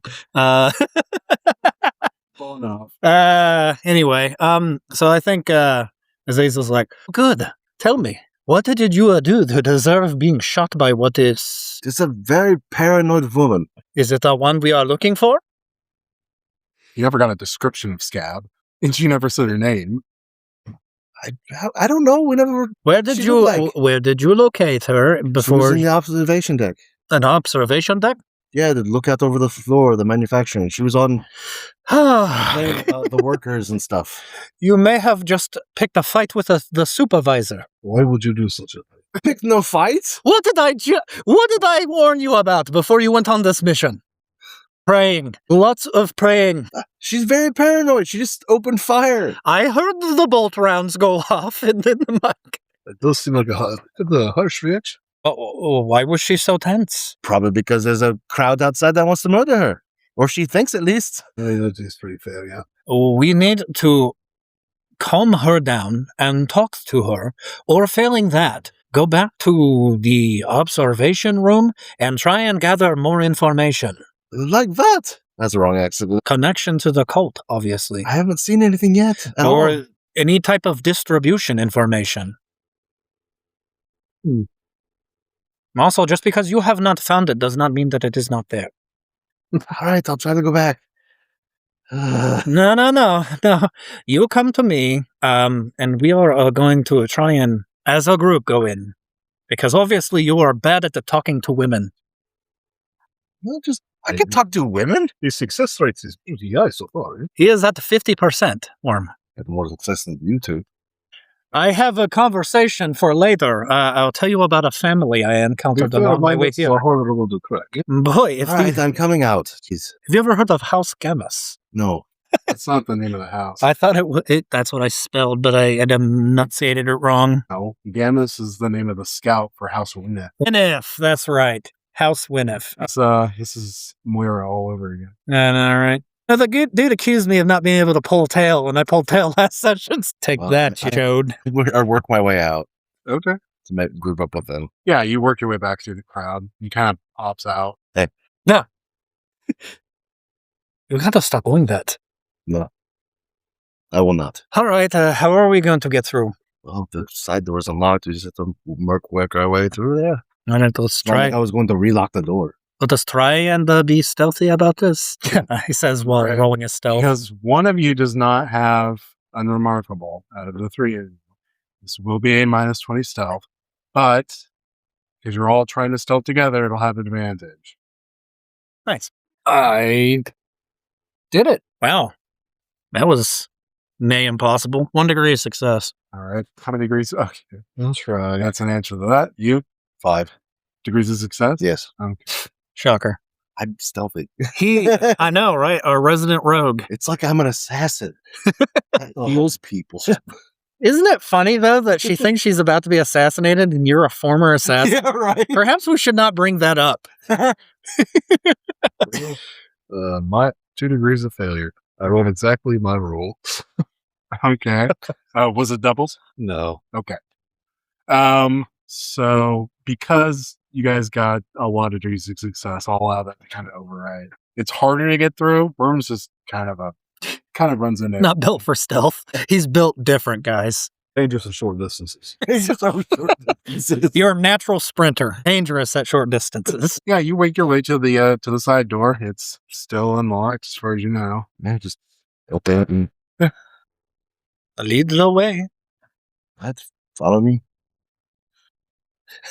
Anyway, so I think Azazel's like, good. Tell me, what did you do to deserve being shot by what is... It's a very paranoid woman. Is it the one we are looking for? You never got a description of Scab, and you never said her name. I don't know. We never. Where did you locate her before? She was in the observation deck. An observation deck? Yeah, to look out over the floor, the manufacturing. She was on the workers and stuff. You may have just picked a fight with the supervisor. Why would you do such a thing? Pick no fight. What did I warn you about before you went on this mission? Praying. Lots of praying. She's very paranoid. She just opened fire. I heard the bolt rounds go off in the mic. It does seem like a harsh reaction. Why was she so tense? Probably because there's a crowd outside that wants to murder her. Or she thinks at least. Yeah, that is pretty fair, yeah. We need to calm her down and talk to her, or failing that, go back to the observation room and try and gather more information. Like that? That's the wrong accent. Connection to the cult, obviously. I haven't seen anything yet. Or any type of distribution information. Also, just because you have not found it does not mean that it is not there. All right, I'll try to go back. No. You come to me, and we are going to try and, as a group, go in. Because obviously you are bad at talking to women. Well, I can talk to women. His success rate is pretty high so far. Eh? He is at 50%, Worm. Had more success than you two. I have a conversation for later. I'll tell you about a family I encountered along my way here. Horrible to crack. Boy, All right, I'm coming out. Jeez. Have you ever heard of House Gammas? No. That's not the name of the house. I thought that's what I spelled, but I enunciated it wrong. No, Gammas is the name of the scout for House Winneth. Winneth, that's right. House Winneth. This is Moira all over again. All right. Now, the dude accused me of not being able to pull tail when I pulled tail last session. Take that, Chode. I work my way out. Okay. To group up with them. Yeah, you work your way back through the crowd. You kind of ops out. Hey. No. You gotta stop doing that. No. I will not. All right, how are we going to get through? Well, the side door is unlocked. We just have to work our way through there. All right, let's It's not try. like I was going to relock the door. Let us try and be stealthy about this. He says while Right. rolling his stealth. Because one of you does not have unremarkable out of the three of you. This will be a minus 20 stealth, but because you're all trying to stealth together, it'll have an advantage. Nice. I did it. Wow. That was nay impossible. 1 degree of success. All right. How many degrees? Okay. That's right. That's an answer to that. You? 5. Degrees of success? Yes. Okay. Shocker. I'm stealthy. I know, right? A resident rogue. It's like I'm an assassin. I kills people. Isn't it funny, though, that she thinks she's about to be assassinated and you're a former assassin? Yeah, right. Perhaps we should not bring that up. My 2 degrees of failure. I rolled exactly my roll. Okay. Was it doubles? No. Okay. So because you guys got a lot of degrees of success, I'll allow that to kind of override. It's harder to get through. Worm's just kind of runs in it. Not built for stealth. He's built different, guys. Dangerous at short distances. You're a natural sprinter. Dangerous at short distances. Yeah, you make your way to the side door. It's still unlocked as far as you know. Yeah, just open and Lead the way. follow me.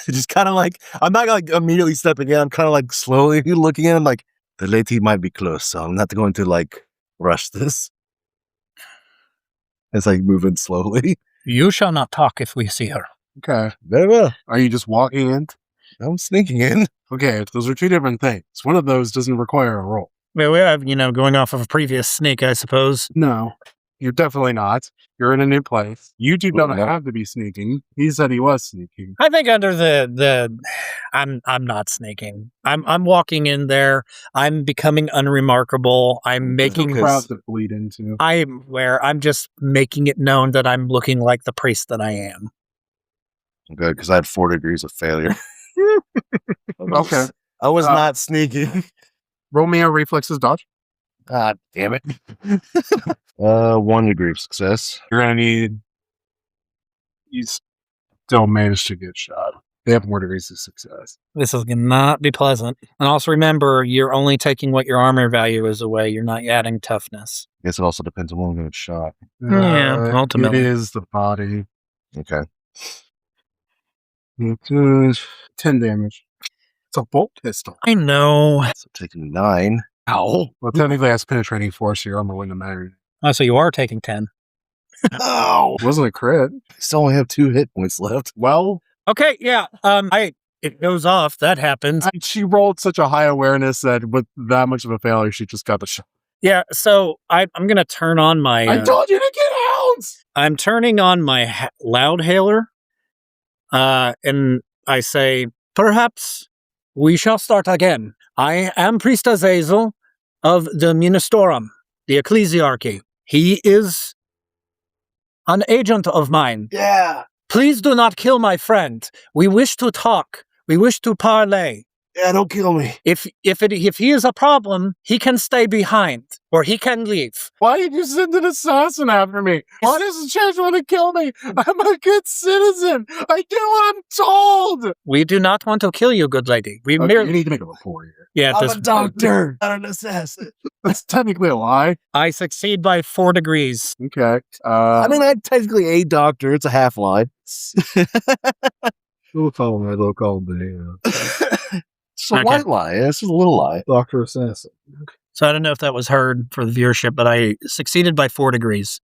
Just kind of like, I'm not like immediately stepping in. I'm kind of like slowly looking in. Like, the lady might be close, so I'm not going to like rush this. It's like moving slowly. You shall not talk if we see her. Okay. Very well. Are you just walking in? I'm sneaking in. Okay, those are two different things. One of those doesn't require a roll. Well, we have, going off of a previous sneak, I suppose. No, you're definitely not. You're in a new place. You two don't no. have to be sneaking. He said he was sneaking. I think under I'm not sneaking. I'm walking in there. I'm becoming unremarkable. I'm making Too proud to bleed into. I'm just making it known that I'm looking like the priest that I am. Good, because I had 4 degrees of failure. Okay. I was not sneaking. Roll me a reflexes dodge. God damn it. 1 degree of success. You're gonna need. You still managed to get shot. They have more degrees of success. This is going to not be pleasant. And also remember, you're only taking what your armor value is away. You're not adding toughness. I guess it also depends on when I'm going to get shot. Yeah, ultimately. It is the body. Okay. 10 damage. It's a bolt pistol. I know. So I'm taking 9. Ow. Well, technically that's penetrating force. Your armor wouldn't have mattered. Oh, so you are taking 10. Ow. It wasn't a crit. I still only have 2 hit points left. Well, Okay, yeah. It goes off. That happens. she rolled such a high awareness that with that much of a failure, she just got the shot. Yeah, so I'm going to turn on my... I told you to get hounds! I'm turning on my loud hailer, and I say, perhaps we shall start again. I am Priest Azazel of the Ministorum, the Ecclesiarchy. He is an agent of mine. Yeah. Please do not kill my friend. We wish to talk. We wish to parley. Yeah, don't kill me. If he is a problem, he can stay behind, or he can leave. Why did you send an assassin after me? Why does the church want to kill me? I'm a good citizen. I do what I'm told. We do not want to kill you, good lady. We Okay, merely... you need to make a report here. Yeah, I'm a doctor, not an assassin. That's technically a lie. I succeed by 4 degrees. Okay. I mean, I'm technically a doctor. It's a half lie. We'll call him. They'll call him the It's a Okay. white lie. It's just a little lie. Doctor Assassin. So I don't know if that was heard for the viewership, but I succeeded by 4 degrees.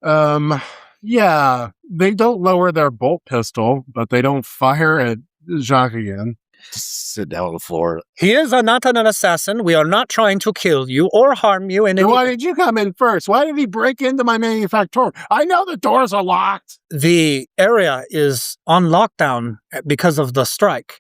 Yeah, they don't lower their bolt pistol, but they don't fire at Jacques again. Just sit down on the floor. He is not an assassin. We are not trying to kill you or harm you in Then any why did you come in first? Why did he break into my manufactory? I know the doors are locked. The area is on lockdown because of the strike.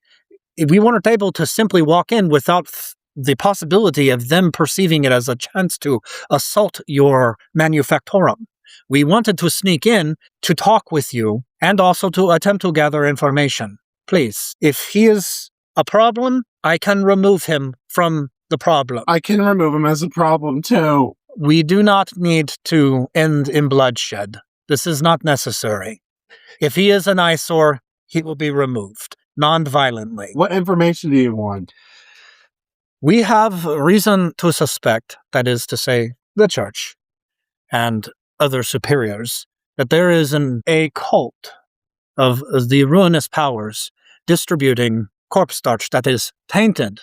We weren't able to simply walk in without the possibility of them perceiving it as a chance to assault your manufactorum. We wanted to sneak in to talk with you and also to attempt to gather information. Please, if he is a problem, I can remove him from the problem. I can remove him as a problem, too. We do not need to end in bloodshed. This is not necessary. If he is an eyesore, he will be removed, non-violently. What information do you want? We have reason to suspect, that is to say, the church and other superiors, that there is a cult of the ruinous powers distributing corpse starch that is tainted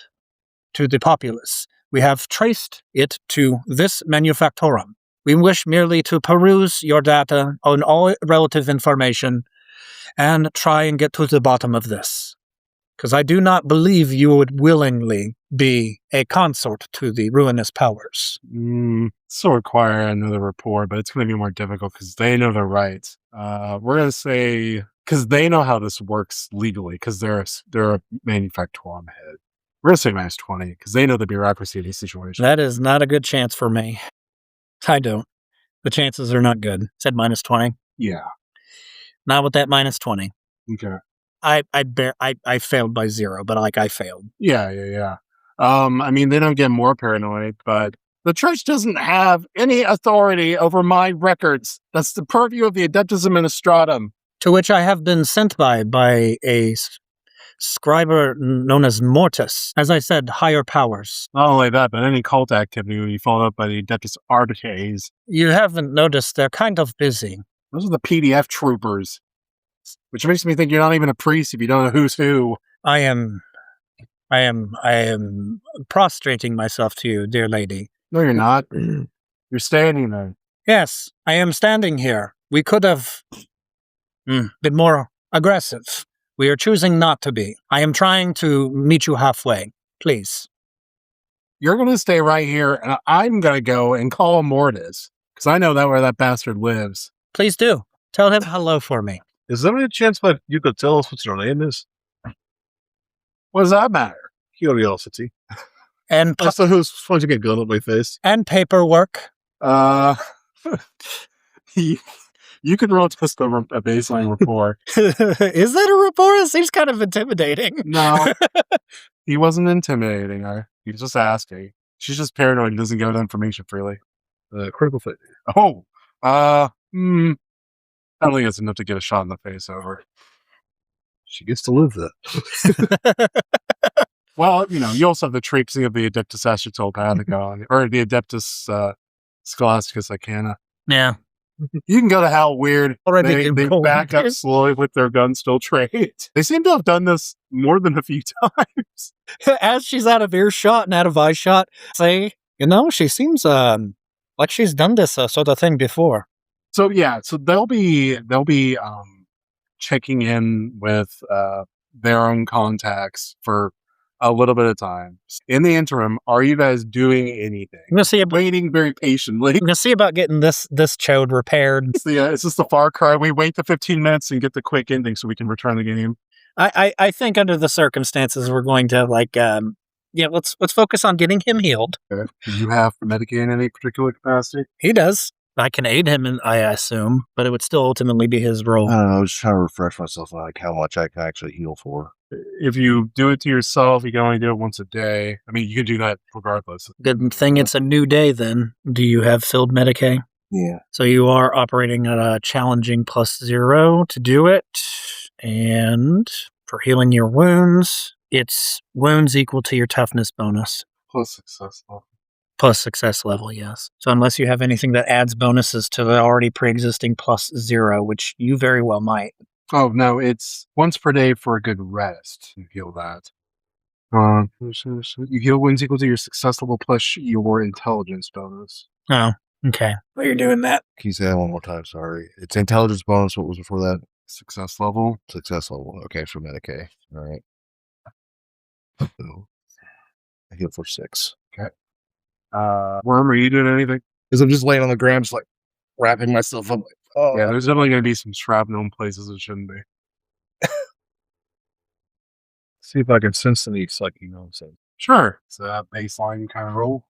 to the populace. We have traced it to this manufactorum. We wish merely to peruse your data on all relative information and try and get to the bottom of this. Because I do not believe you would willingly be a consort to the ruinous powers. Still require another report, but it's going to be more difficult because they know their rights. We're going to say, because they know how this works legally, because they're a manufactorum head. We're going to say -20, because they know the bureaucracy of these situations. That is not a good chance for me. I don't. The chances are not good. Said -20. Yeah. Not with that -20. Okay. I failed by 0, but I failed. Yeah. I mean, they don't get more paranoid, but the church doesn't have any authority over my records. That's the purview of the Adeptus Administratum. To which I have been sent by a scriber known as Mortis. As I said, higher powers. Not only that, but any cult activity will be followed up by the Adeptus Arbitres. You haven't noticed they're kind of busy. Those are the PDF troopers. Which makes me think you're not even a priest if you don't know who's who. I am prostrating myself to you, dear lady. No, you're not. You're standing there. Yes, I am standing here. We could have been more aggressive. We are choosing not to be. I am trying to meet you halfway. Please. You're going to stay right here, and I'm going to go and call Mortis, because I know where that bastard lives. Please do. Tell him hello for me. Is there any chance that you could tell us what your name is? What does that matter? Curiosity. And Also, who's trying to get gun at my face? and paperwork. You can roll just a baseline rapport. Is that a rapport? It seems kind of intimidating. No, he wasn't intimidating her. He was just asking. She's just paranoid and doesn't give out information freely. Critical failure. Oh, I don't think it's enough to get a shot in the face over. She gets to live that. Well, you also have the traipsing of the Adeptus Astrotopathicon, or the Adeptus Scholasticus Arcana. Yeah. You can go to hell weird. Already They back up slowly with their gun still trained. They seem to have done this more than a few times. As she's out of earshot and out of eyeshot, say, she seems like she's done this sort of thing before. So yeah, they'll be checking in with their own contacts for a little bit of time. In the interim, are you guys doing anything? I'm gonna see about Waiting very patiently. getting this chode repaired. It's just the Far Cry. We wait the 15 minutes and get the quick ending so we can return the game. I think under the circumstances we're going to let's focus on getting him healed. Okay. Do you have Medicaid in any particular capacity? He does. I can aid him, I assume, but it would still ultimately be his role. I don't know. I was just trying to refresh myself on how much I can actually heal for. If you do it to yourself, you can only do it once a day. I mean, you can do that regardless. Good thing it's a new day then. Do you have filled Medicaid? Yeah. So you are operating at a challenging +0 to do it. And for healing your wounds, it's wounds equal to your toughness bonus. Plus success level. Plus success level, yes. So unless you have anything that adds bonuses to the already pre-existing +0, which you very well might. Oh, no, it's once per day for a good rest. You heal that. You heal wounds equal to your success level plus your intelligence bonus. Oh, okay. Well, you're doing that. Can you say that one more time? Sorry. It's intelligence bonus. What was before that? Success level. Success level. Okay, for Medicaid. All right. So, I heal for 6. Okay. Worm, are you doing anything? Because I'm just laying on the ground, just like wrapping myself up. Like, oh. Yeah, there's definitely going to be some shrapnel in places it shouldn't be. See if I can sense any psychic nonsense. Sure. It's a baseline kind of roll.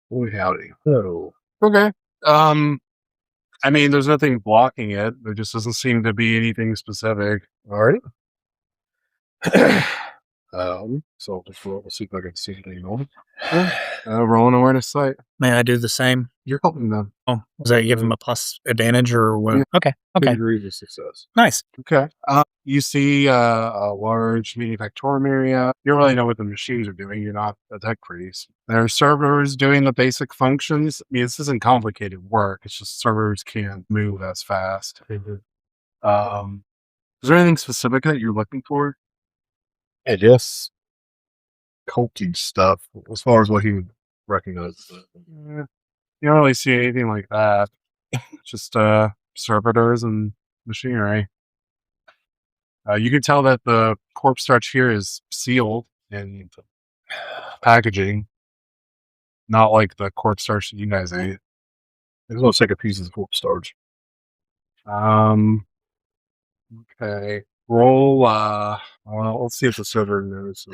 Boy, howdy. Oh. Okay. I mean, there's nothing blocking it. There just doesn't seem to be anything specific. All right. So just roll. Let's see if I can see anything on. Roll an awareness sight. May I do the same? You're helping them. Oh, was that give him a plus advantage or what? Yeah. Okay. 2 Okay. degrees of success. Nice. Okay. You see a large manufactorum area. You don't really know what the machines are doing. You're not a tech priest. There are servers doing the basic functions. I mean, this isn't complicated work. It's just servers can't move as fast. Is there anything specific that you're looking for? I guess culty stuff as far as what he would recognize. You don't really see anything like that. Just servitors and machinery. You can tell that the corpse starch here is sealed in packaging, not like the corpse starch that you guys ate. There's no second pieces of corpse starch. Okay. Roll. Well, let's see if the server knows.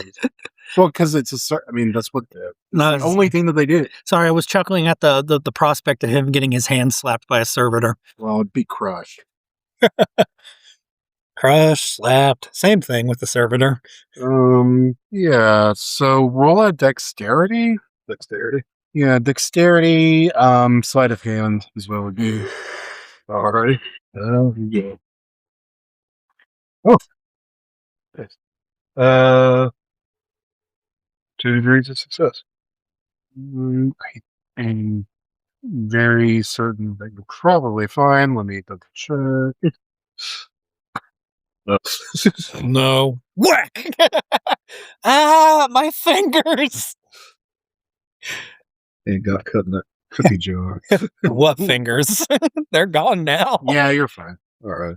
Well, because it's I mean, that's what the only thing that they did. Sorry, I was chuckling at the prospect of him getting his hand slapped by a servitor. Well, it'd be crushed. Crushed, slapped. Same thing with the servitor. Yeah. So roll a dexterity. Dexterity. Yeah, dexterity. Sleight of hand is what it would be. Alrighty. Yeah. Oh. Yes. 2 degrees of success. I'm very certain that you're probably fine. Let me double check. No. Whack! Ah, my fingers! And got cut in that cookie jar. What fingers? They're gone now. Yeah, you're fine. All right.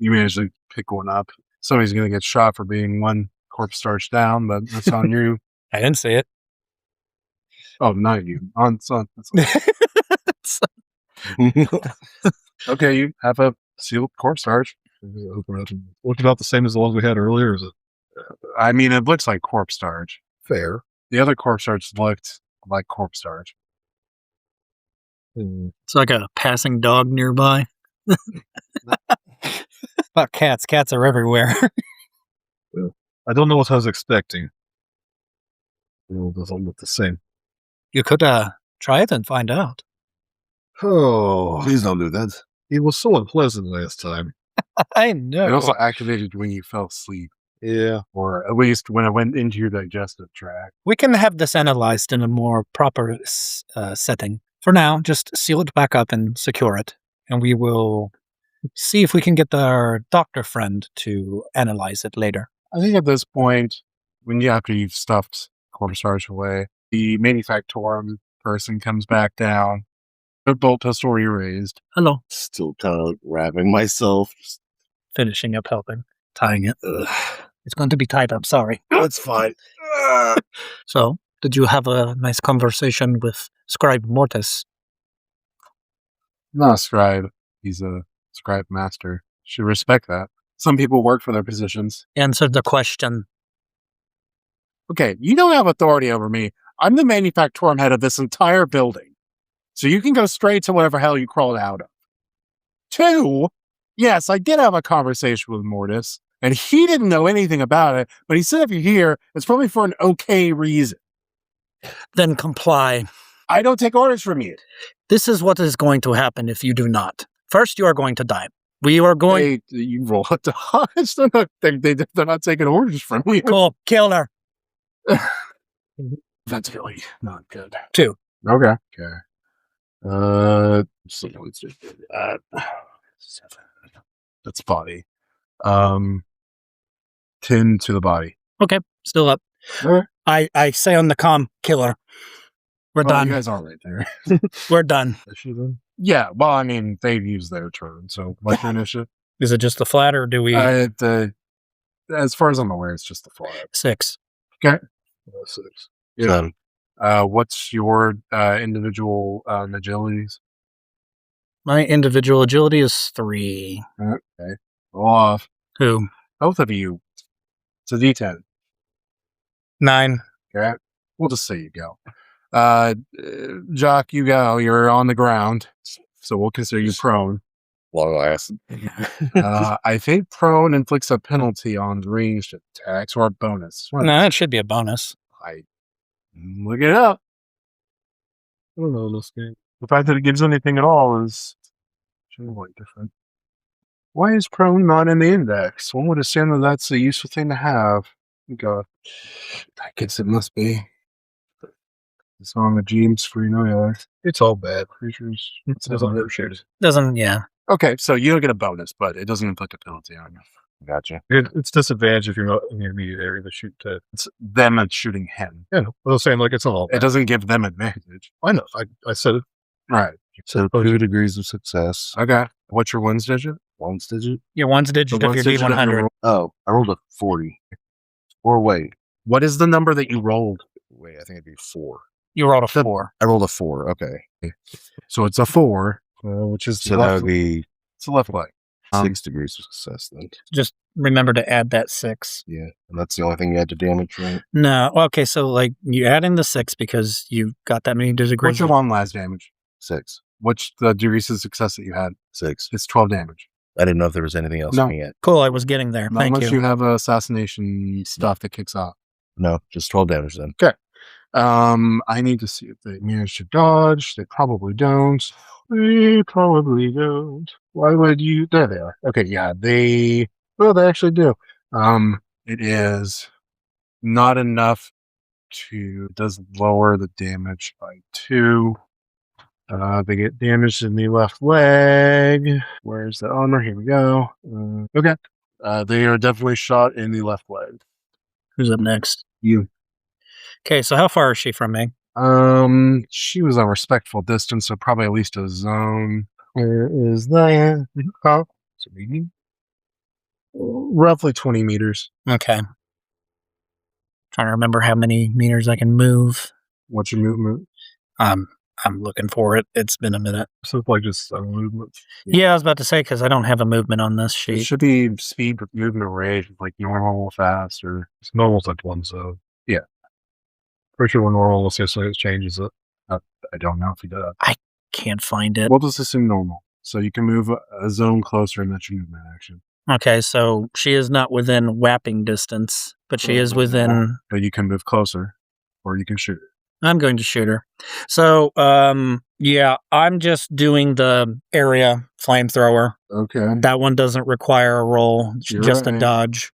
You managed to pick one up. Somebody's going to get shot for being one corpse starch down, but that's on you. I didn't see it. Oh, not you. On. Okay, you have a sealed corpse starch. Look about the same as the ones we had earlier. Is it I mean, it looks like corpse starch. fair? The other corpse starch looked like corpse starch. It's like a passing dog nearby. About cats. Cats are everywhere. I don't know what I was expecting. It all doesn't look the same. You could try it and find out. Oh, Please don't do that. it was so unpleasant last time. I know. It also activated when you fell asleep, Yeah. or at least when it went into your digestive tract. We can have this analyzed in a more proper setting. For now, just seal it back up and secure it. And we will see if we can get our doctor friend to analyze it later. I think at this point, after you've stuffed corpse starch away, the manufactorum person comes back down. The bolt pistol raised. Hello. Still kind of wrapping myself. Finishing up helping. Tying it. Ugh. It's going to be tied up, sorry. That's fine. So, did you have a nice conversation with Scribe Mortis? Not a scribe. He's a scribe master. Should respect that. Some people work for their positions. Answer the question. Okay, you don't have authority over me. I'm the manufactorum head of this entire building. So you can go straight to whatever hell you crawled out of. 2, yes, I did have a conversation with Mortis, and he didn't know anything about it, but he said if you're here, it's probably for an okay reason. Then comply. I don't take orders from you. This is what is going to happen if you do not. First, you are going to die. We are going... You roll a dodge. They're not taking orders from you. Cool. Kill her. That's really not good. 2. Okay. So it's just 7. That's body. 10 to the body. Okay. Still up. All right. I say on the comm, kill her. We're done. You guys are right there. We're done. Yeah, well, I mean, they've used their turn, so what's your initiative? Is it just the flat or do we... As far as I'm aware, it's just the flat. 6. Okay. 6. Yeah. What's your individual agilities? My individual agility is 3. Okay. Roll off. Who? Both of you. It's a D10. 9. Okay. We'll just say you go. Jock, you go. You're on the ground, so we'll consider you prone. Long acid. I think prone inflicts a penalty on ranged attacks or a bonus. No, it should be a bonus. I look it up. I don't know this game. The fact that it gives anything at all is quite different. Why is prone not in the index? One would assume that that's a useful thing to have. God, I guess it must be. It's on the GM screen. Oh yeah, It's all bad. creatures. It doesn't appreciate it. Doesn't, yeah. Okay, so you don't get a bonus, but it doesn't inflict a penalty on you. Gotcha. It's disadvantage if you're not in the immediate area to shoot to. It's them that's shooting him. Yeah, no. I was saying, like, it's not all It bad. doesn't give them advantage. I know. I said it. Right. So 2 degrees of success. Okay. What's your wins digit? One's digit. Your one's digit The of your one's digit of your D100. roll. Oh, I rolled a 40. Or wait. What is the number that you rolled? Wait, I think it'd be 4. You rolled a 4. I rolled a 4. Okay. So it's a 4, which is So left, that would be it's a left leg. 6 degrees of success then. Just remember to add that 6. Yeah. And that's the only thing you had to damage, right? No, okay, so like you add in the 6 because you got that many degrees. What's your long last damage? 6. What's the degrees of success that you had? 6. It's 12 damage. I didn't know if there was anything else No. we had. Cool, I was getting there. Not Thank unless you. you have assassination stuff that kicks off. No, just 12 damage then. I need to see if they manage to dodge. They probably don't. They probably don't. Why would you? There they are. Okay, yeah, they actually do. It is not enough to, it does lower the damage by 2. They get damaged in the left leg. Where's the armor? Here we go. Okay. They are definitely shot in the left leg. Who's up next? You. Okay, so how far is she from me? She was a respectful distance, so probably at least a zone. Where is that? Oh, it's a medium. Roughly 20 meters. Okay. Trying to remember how many meters I can move. What's your movement? I'm looking for it. It's been a minute. So it's like just a movement. Yeah, I was about to say because I don't have a movement on this It sheet. should be speed, movement, rate, like normal, fast, or It's normal's like 1 zone. Yeah. Pretty sure when normal will see as it changes it. I don't know if he does. Can't find it. We'll just assume normal. So you can move a zone closer and that's your movement action. Okay, so she is not within whapping distance, but she is within. But you can move closer, or you can shoot it. I'm going to shoot her. So, yeah, I'm just doing the area flamethrower. Okay. That one doesn't require a roll, You're just a right. dodge.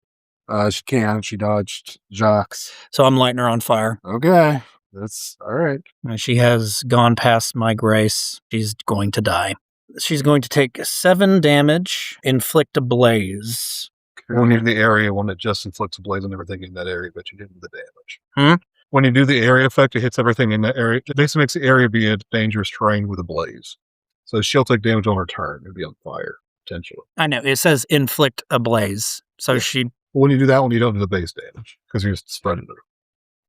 She can. She dodged Jocks. So I'm lighting her on fire. Okay. That's all right. She has gone past my grace. She's going to die. She's going to take 7 damage, inflict a blaze. When you're in the area, when it just inflicts a blaze on everything in that area, but you didn't do the damage. Hmm? When you do the area effect, it hits everything in that area. It basically makes the area be a dangerous terrain with a blaze. So she'll take damage on her turn and be on fire, potentially. I know, it says inflict a blaze. So Yeah. she. But when you do that one, you don't do the base damage because you're just spreading it.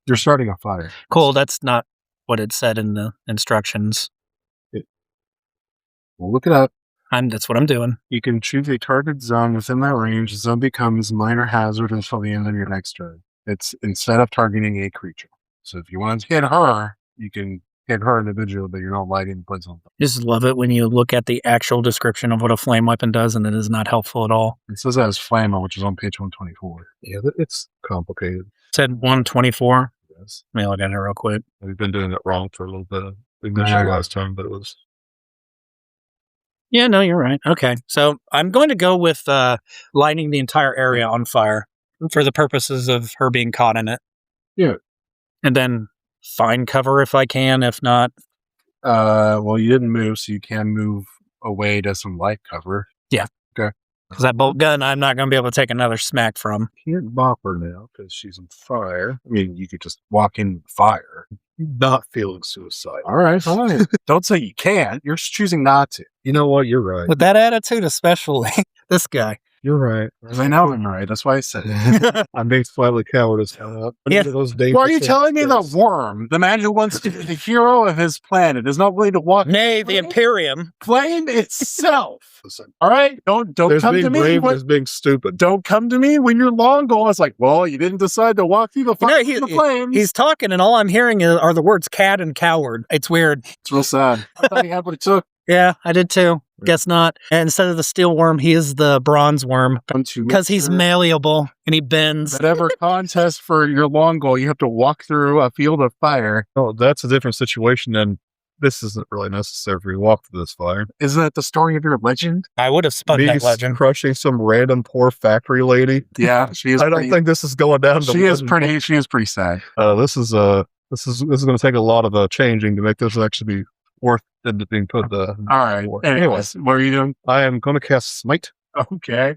You're starting a fire. Cool, that's not what it said in the instructions. We'll look it up. That's what I'm doing. You can choose a target zone within that range. The zone becomes minor hazard until the end of your next turn. It's instead of targeting a creature. So if you want to hit her, you can hit her individually, but you're not lighting points on them. Just love it when you look at the actual description of what a flame weapon does, and it is not helpful at all. It says that as Flamma, which is on page 124. Yeah, it's complicated. It said 124. Yes. Let me look at it real quick. We've been doing it wrong for a little bit. We mentioned Yeah. it last time, but it was. Yeah, no, you're right. Okay, so I'm going to go with lighting the entire area on fire for the purposes of her being caught in it. Yeah. And then find cover if I can. If not, Well, you didn't move, so you can move away to some light cover. because that bolt gun, I'm not going to be able to take another smack from. Can't bop her now because she's on fire. I mean, you could just walk in fire. Not feeling suicidal. All right, fine. Don't say you can't. You're just choosing not to. You know what? You're right. With that attitude, especially this guy. You're right. I know I'm right. That's why I said it. I'm being slightly cowardice. Yeah. Why are you telling me the worm, the man who wants to be the hero of his planet, is not willing to walk Nay, the Imperium. flame itself? All right, don't There's come being to me. brave, When, there's being stupid. don't come to me when you're long gone. It's like, well, you didn't decide to walk through the, the flames. He's talking, and all I'm hearing are the words "cad" and "coward." It's weird. It's real sad. I thought he had what it took. Yeah, I did too. Guess not. And instead of the steel worm, he is the bronze worm because he's malleable and he bends. Whatever contest for your long goal, you have to walk through a field of fire. Oh, that's a different situation than this isn't really necessary for you to walk through this fire. Isn't that the story of your legend? I would have spun that legend. Crushing some random poor factory lady. Yeah, she is. I don't think this is going down. She is pretty sad. This is going to take a lot of changing to make this actually be worth it being put. All right. Anyways, what are you doing? I am going to cast Smite. Okay.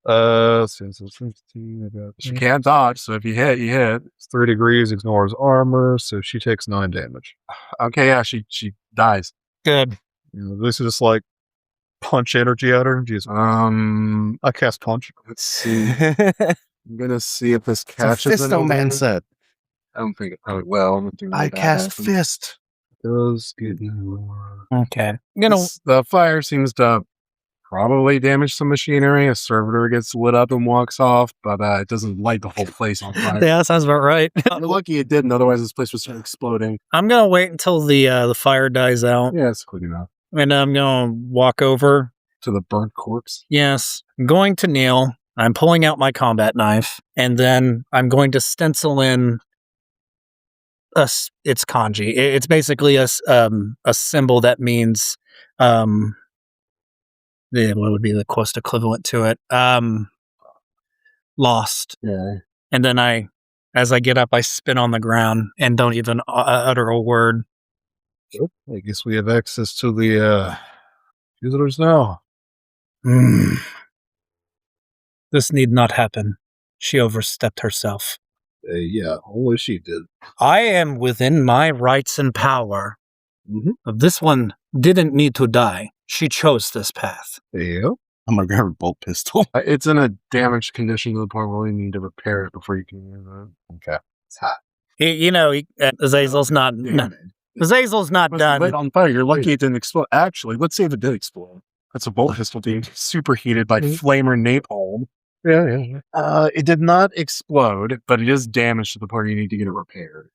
Since it's 15, She can't dodge, so if you hit, you hit. It's 3 degrees, ignores armor, so she takes 9 damage. Okay, yeah, she dies. Good. This is just like punch energy at her. Jeez. I cast punch. Let's see. I'm gonna see if this catches. Fisto Man said. I don't think it probably will. I cast fist. Does get more. Okay. The fire seems to probably damage some machinery. A servitor gets lit up and walks off, but it doesn't light the whole place on fire. Yeah, that sounds about right. You're lucky it didn't, otherwise this place would start exploding. I'm gonna wait until the fire dies out. Yeah, it's quick enough. And I'm gonna walk over to the burnt corpse. Yes. I'm going to kneel. I'm pulling out my combat knife, and then I'm going to stencil in it's kanji. It's basically a symbol that means what would be the close equivalent to it? Lost. Yeah. And then as I get up, I spin on the ground and don't even utter a word. I guess we have access to the visitors now. This need not happen. She overstepped herself. Yeah, only she did. I am within my rights and power. This one didn't need to die. She chose this path. Yeah. I'm gonna grab a bolt pistol. It's in a damaged condition to the point where we need to repair it before you can use it. Okay. It's hot. Azazel's not. Azazel's not done. Lit on fire. You're lucky it didn't explode. Actually, let's say if it did explode. That's a bolt pistol being superheated by flame or napalm. Yeah. It did not explode, but it is damaged to the point you need to get it repaired.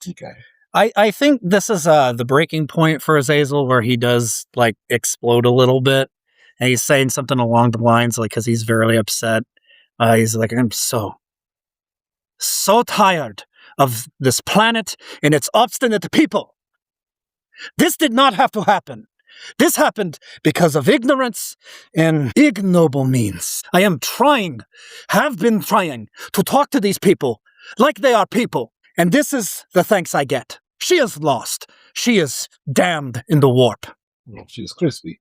Okay. I think this is the breaking point for Azazel where he does like explode a little bit. And he's saying something along the lines like, because he's very upset. He's like, I'm so tired of this planet and its obstinate people. This did not have to happen. This happened because of ignorance and ignoble means. I have been trying to talk to these people like they are people. And this is the thanks I get. She is lost. She is damned in the warp. Well, she is crispy.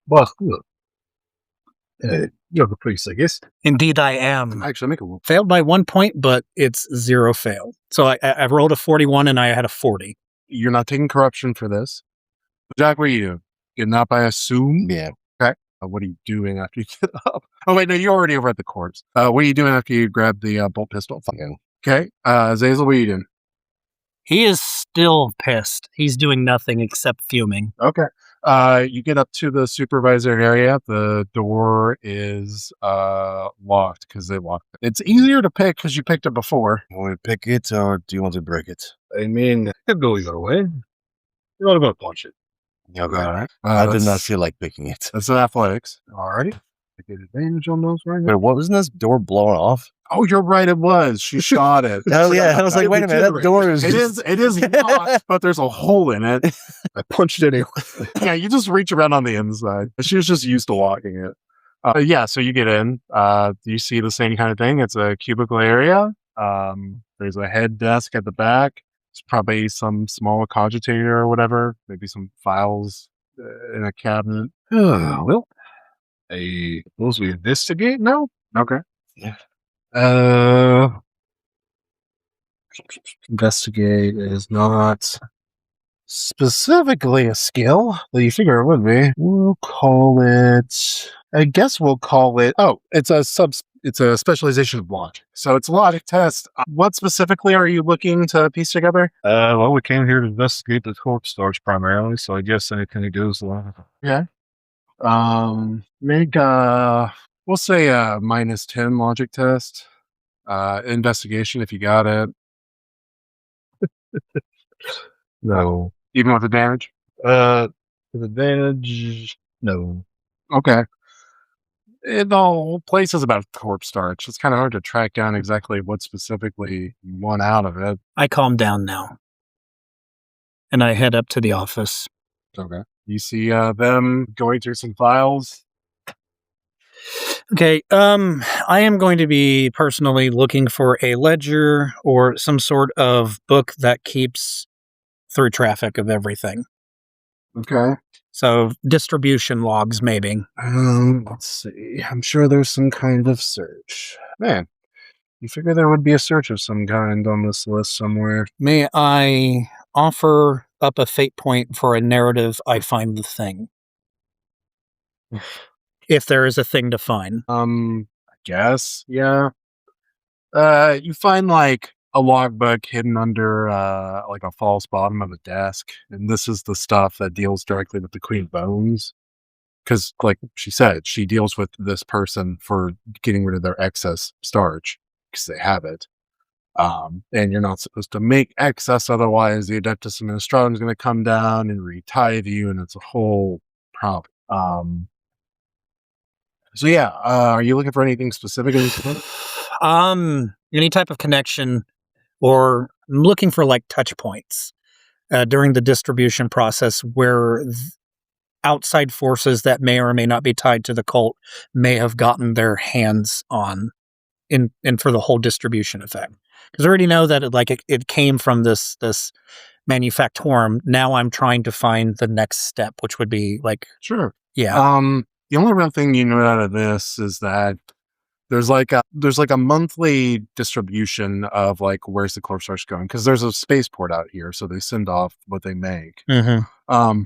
But look, you're the priest, I guess. Indeed, I am. Actually, make a roll. Failed by 1 point, but it's 0 failed. So I rolled a 41 and I had a 40. You're not taking corruption for this. Jack, what are you doing? Getting up, I assume? Yeah. Okay. What are you doing after you get up? Oh, wait, no, you're already over at the corpse. What are you doing after you grab the bolt pistol? Okay. Zazel, what are you doing? He is still pissed. He's doing nothing except fuming. Okay. You get up to the supervisor area. The door is locked because they locked it. It's easier to pick because you picked it before. You want me to pick it or do you want to break it? I mean, it could go either way. You're not going to punch it. Okay. All right. I did not feel like picking it. That's an athletics. Alrighty. I get advantage on those right Wait, now. what wasn't this door blown off? Oh, you're right. It was. She shot it. Oh yeah, I was like, wait a minute, that door is. It is locked, but there's a hole in it. I punched it anyway. Yeah, you just reach around on the inside. She was just used to locking it. Yeah, so you get in. You see the same kind of thing. It's a cubicle area. There's a head desk at the back. There's probably some small cogitator or whatever. Maybe some files in a cabinet. Well, I suppose we investigate now? Okay. Yeah. Investigate is not specifically a skill, though you figure it would be. We'll call it. I guess we'll call it. Oh, it's a specialization of logic. So it's a logic test. What specifically are you looking to piece together? Well, we came here to investigate the corpse storage primarily, so I guess anything he does. Yeah. Make we'll say a -10 logic test. Investigation if you got it. No. Even with the damage? With advantage, no. Okay. The whole place is about corpse starch. It's kind of hard to track down exactly what specifically you want out of it. I calm down now. And I head up to the office. Okay. You see them going through some files. Okay, I am going to be personally looking for a ledger or some sort of book that keeps through traffic of everything. Okay. So distribution logs, maybe. Let's see. I'm sure there's some kind of search. Man, you figure there would be a search of some kind on this list somewhere. May I offer up a fate point for a narrative I find the thing? If there is a thing to find. I guess, yeah. You find like a logbook hidden under like a false bottom of a desk, and this is the stuff that deals directly with the Queen Bones. Because, like she said, she deals with this person for getting rid of their excess starch because they have it. And you're not supposed to make excess, otherwise the Adeptus Administratum is going to come down and retithe you, and it's a whole problem. So yeah, are you looking for anything specific? Any type of connection, or I'm looking for like touch points during the distribution process where outside forces that may or may not be tied to the cult may have gotten their hands on in for the whole distribution effect. Because I already know that it came from this manufactorum. Now I'm trying to find the next step, which would be like, Sure. yeah. The only real thing you know out of this is that there's like a monthly distribution of like where's the corpse starch going, because there's a spaceport out here, so they send off what they make. Mm-hmm.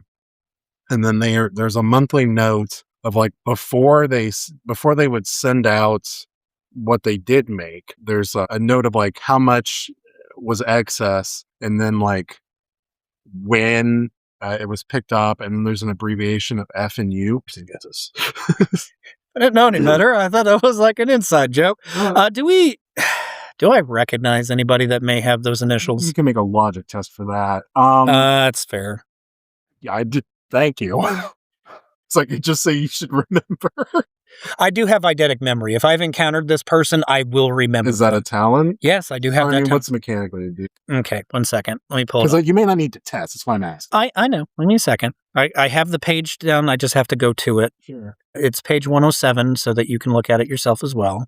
And then there's a monthly note of like before they would send out what they did make. There's a note of like how much was excess, and then like when it was picked up, and then there's an abbreviation of F and U. I didn't know any better. I thought that was like an inside joke. Do I recognize anybody that may have those initials? You can make a logic test for that. That's fair. Yeah, I did. Thank you. It's like, just say you should remember. I do have eidetic memory. If I've encountered this person, I will remember. Is that a talent? Yes, I do have that. What's mechanically do? Okay, 1 second. Let me pull it up. Because you may not need to test. That's why I'm asking. I know. Give me a second. I have the page down. I just have to go to it. Sure. It's page 107 so that you can look at it yourself as well.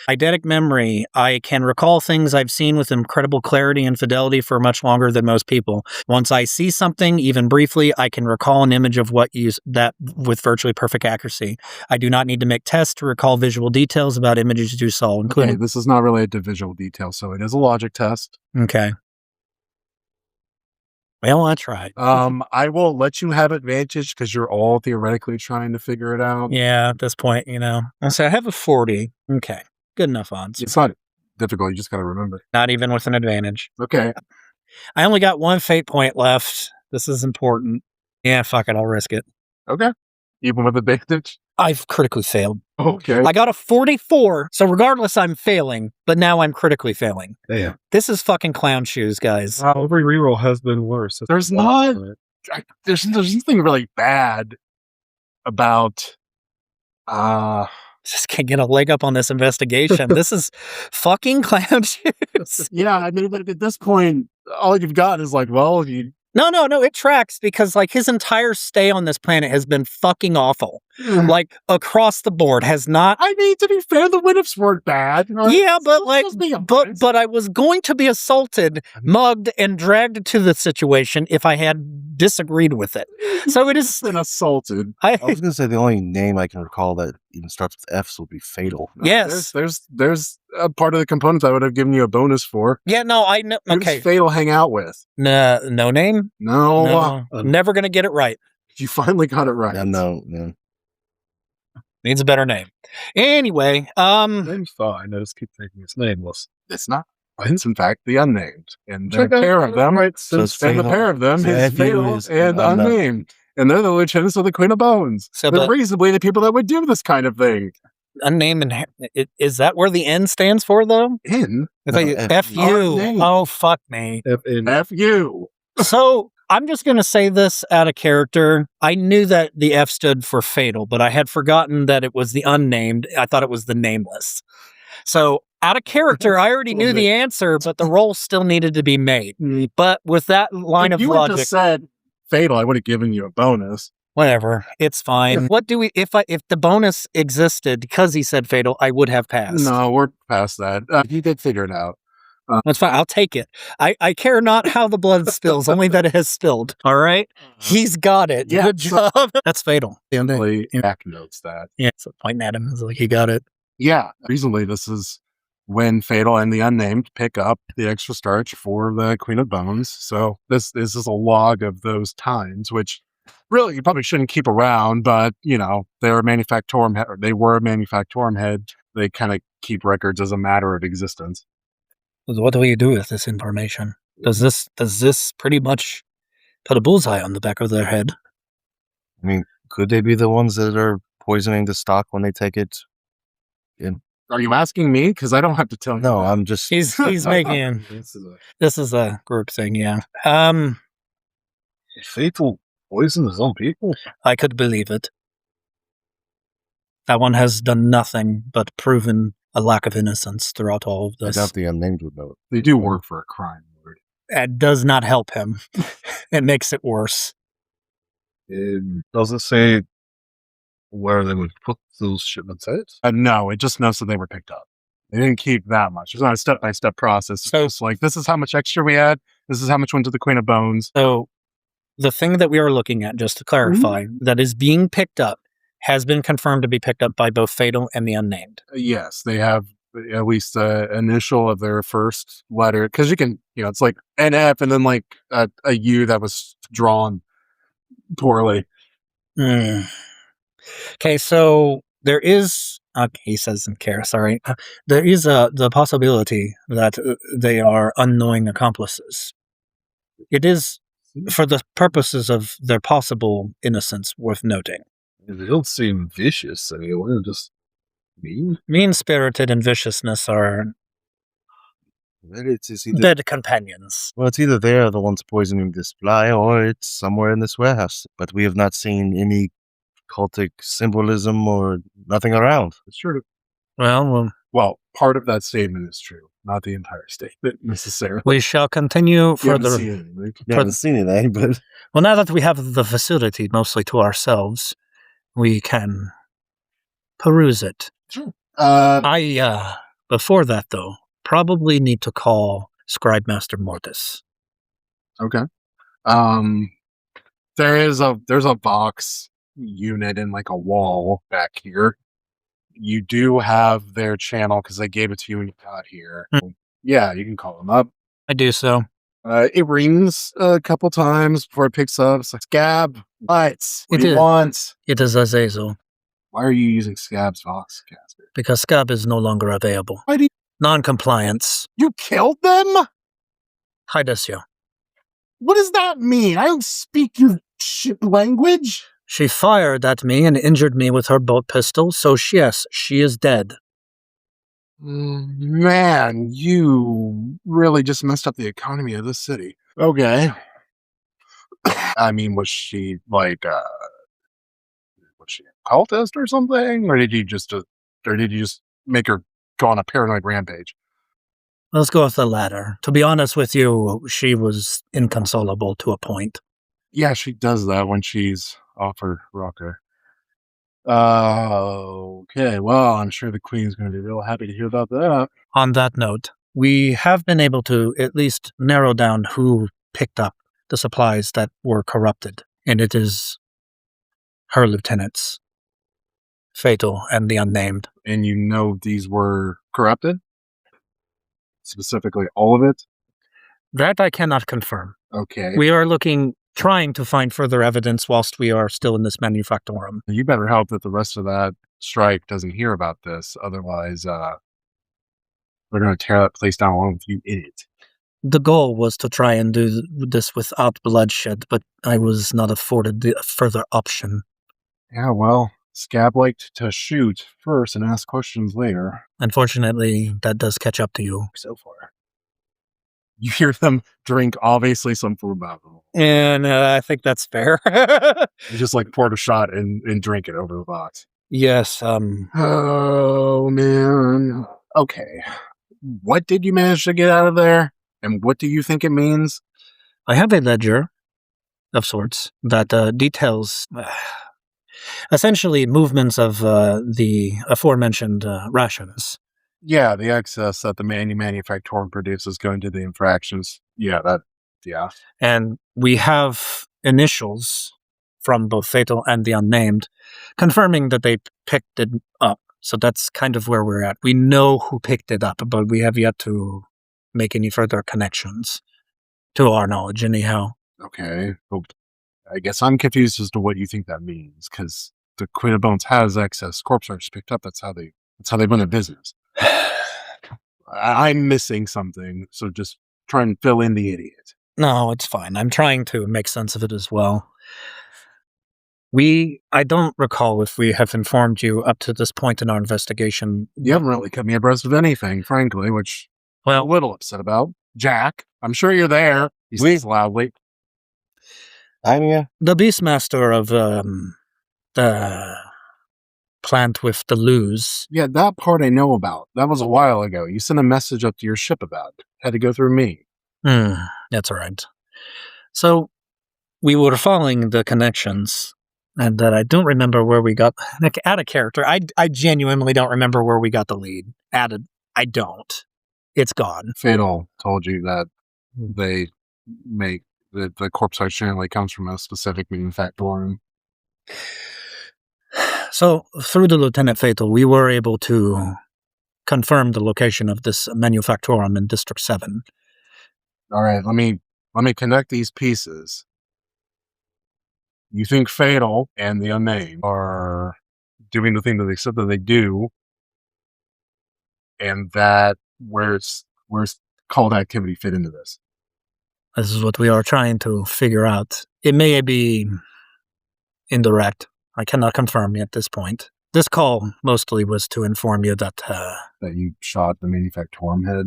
Eidetic memory. I can recall things I've seen with incredible clarity and fidelity for much longer than most people. Once I see something, even briefly, I can recall an image of that with virtually perfect accuracy. I do not need to make tests to recall visual details about images you saw, including... Okay, this is not related to visual details, so it is a logic test. Okay. Well, I tried. I will let you have advantage because you're all theoretically trying to figure it out. Yeah, at this point, I'll say I have a 40. Okay. Good enough odds. It's not difficult. You just got to remember. Not even with an advantage. Okay. I only got 1 fate point left. This is important. Yeah, fuck it. I'll risk it. Okay. Even with advantage? I've critically failed. Okay. I got a 44, so regardless, I'm failing, but now I'm critically failing. Damn. This is fucking clown shoes, guys. Every reroll has been worse. There's nothing really bad about just can't get a leg up on this investigation. This is fucking clown shoes. Yeah, I mean, but at this point, all you've got is like, well, you... No, it tracks because like his entire stay on this planet has been fucking awful. Like across the board has not. I mean, to be fair, the Winnifs weren't bad. Right? Yeah, but like, but I was going to be assaulted, mugged, and dragged to the situation if I had disagreed with it. So it is been assaulted. I was going to say the only name I can recall that even starts with F's would be fatal. Yes, there's a part of the components I would have given you a bonus for. Yeah, no, I know. Okay, fatal hang out with. No name. No. Never gonna get it right. You finally got it right. No. Needs a better name. Anyway, name's fine. I just keep thinking it's nameless. It's not. It's in fact the unnamed, and there are a pair of them. Right, so it's and the pair of them is fatal and unnamed, and they're the lieutenants of the Queen of Bones. So they're reasonably the people that would do this kind of thing. Unnamed and is that where the N stands for though? N. F-U. Oh fuck me. F-U. So I'm just going to say this out of character. I knew that the F stood for fatal, but I had forgotten that it was the unnamed. I thought it was the nameless. So out of character, I already knew the answer, but the roll still needed to be made. But with that line If of you had logic, just said fatal, I would have given you a bonus. whatever, it's fine. What do we? If the bonus existed because he said fatal, I would have passed. No, we're past that. You did figure it out. That's fine. I'll take it. I care not how the blood spills, only that it has spilled. All right. He's got it. Yeah, Good job. That's fatal. Back notes that. Yeah. So pointing at him is like, he got it. Yeah. Reasonably, this is when Fatal and the Unnamed pick up the extra starch for the Queen of Bones. So this is a log of those times, which really you probably shouldn't keep around, but they're a manufactorum head, or they were a manufactorum head. They kind of keep records as a matter of existence. What do we do with this information? Does this pretty much put a bullseye on the back of their head? I mean, could they be the ones that are poisoning the stock when they take it in? Are you asking me? Because I don't have to tell you. No, that. I'm just. He's making. This is a group thing, yeah. Fatal poison his own people. I could believe it. That one has done nothing but proven a lack of innocence throughout all of I this. doubt the unnamed would know it. They do work for a crime lord. It does not help him. It makes it worse. Does it say where they would put those shipments out? No, it just knows that they were picked up. They didn't keep that much. It's not a step-by-step process. So it's like, this is how much extra we had. This is how much went to the Queen of Bones. So the thing that we are looking at, just to clarify, that is being picked up has been confirmed to be picked up by both Fatal and the Unnamed. Yes, they have at least the initial of their first letter. Because you can, it's like an F and then like a U that was drawn poorly. Okay, so there is, he says in care, sorry, there is the possibility that they are unknowing accomplices. It is, for the purposes of their possible innocence, worth noting. They don't seem vicious. I mean, why not just mean? Mean-spirited and viciousness are It's either, dead companions. well, it's either they're the ones poisoning this supply or it's somewhere in this warehouse. But we have not seen any cultic symbolism or nothing around. It's true. Well, Part of that statement is true, not the entire statement necessarily. we shall continue You haven't further. seen anything. We haven't seen anything, but Well, now that we have the facility mostly to ourselves, we can peruse it. Sure. Before that, though, probably need to call Scribe Master Mortis. Okay. There's a box unit in like a wall back here. You do have their channel because they gave it to you when you got here. Yeah, you can call them up. I do so. It rings a couple times before it picks up. It's like, Scab, what do you want? It is Azazel, Why are you using Scab's vox caster? because Scab is no longer available. Why do Non-compliance. you killed them? Hi, Desio. What does that mean? I don't speak your shit language. She fired at me and injured me with her bolt pistol, so yes, she is dead. Man, you really just messed up the economy of this city. Okay. I mean, was she like, was she a cultist or something? Or did you just make her go on a paranoid rampage? Let's go with the latter. To be honest with you, she was inconsolable to a point. Yeah, she does that when she's off her rocker. Okay, well, I'm sure the Queen's going to be real happy to hear about that. On that note, we have been able to at least narrow down who picked up the supplies that were corrupted, and it is her lieutenants, Fatal and the Unnamed. And you know these were corrupted? Specifically all of it? That I cannot confirm. Okay. We are trying to find further evidence whilst we are still in this manufactorum. You better hope that the rest of that strike doesn't hear about this. Otherwise, they're going to tear that place down along with you in it. The goal was to try and do this without bloodshed, but I was not afforded the further option. Yeah, well, Scab liked to shoot first and ask questions later. Unfortunately, that does catch up to you. So far. You hear them drink, obviously, some form of alcohol. And I think that's fair. You just like poured a shot and drink it over the box. Yes. Oh, man. Okay. What did you manage to get out of there? And what do you think it means? I have a ledger of sorts that details essentially movements of the aforementioned rations. Yeah, the excess that the manufacturer produces going to the infractions. Yeah. And we have initials from both Fatal and the Unnamed confirming that they picked it up. So that's kind of where we're at. We know who picked it up, but we have yet to make any further connections, to our knowledge, anyhow. Okay. Well, I guess I'm confused as to what you think that means, because the Queen of Bones has excess corpse arts picked up. That's how they run a business. I'm missing something, so just try and fill in the idiot. No, it's fine. I'm trying to make sense of it as well. I don't recall if we have informed you up to this point in our investigation. You haven't really kept me abreast of anything, frankly, which I'm a little upset about. Jack, I'm sure you're there. He says loudly. I'm here. The Beastmaster of the plant with the loose. Yeah, that part I know about. That was a while ago. You sent a message up to your ship about it. Had to go through me. That's all right. So we were following the connections, and that I don't remember where we got add a character. I genuinely don't remember where we got the lead added. I don't. It's gone. Fatal told you that they make the corpse art generally comes from a specific manufacturer. So through the Lieutenant Fatal, we were able to confirm the location of this manufactorum in District 7. All right, let me connect these pieces. You think Fatal and the Unnamed are doing the thing that they said that they do, and that where's called activity fit into this? This is what we are trying to figure out. It may be indirect. I cannot confirm at this point. This call mostly was to inform you that That you shot the manufactorum head?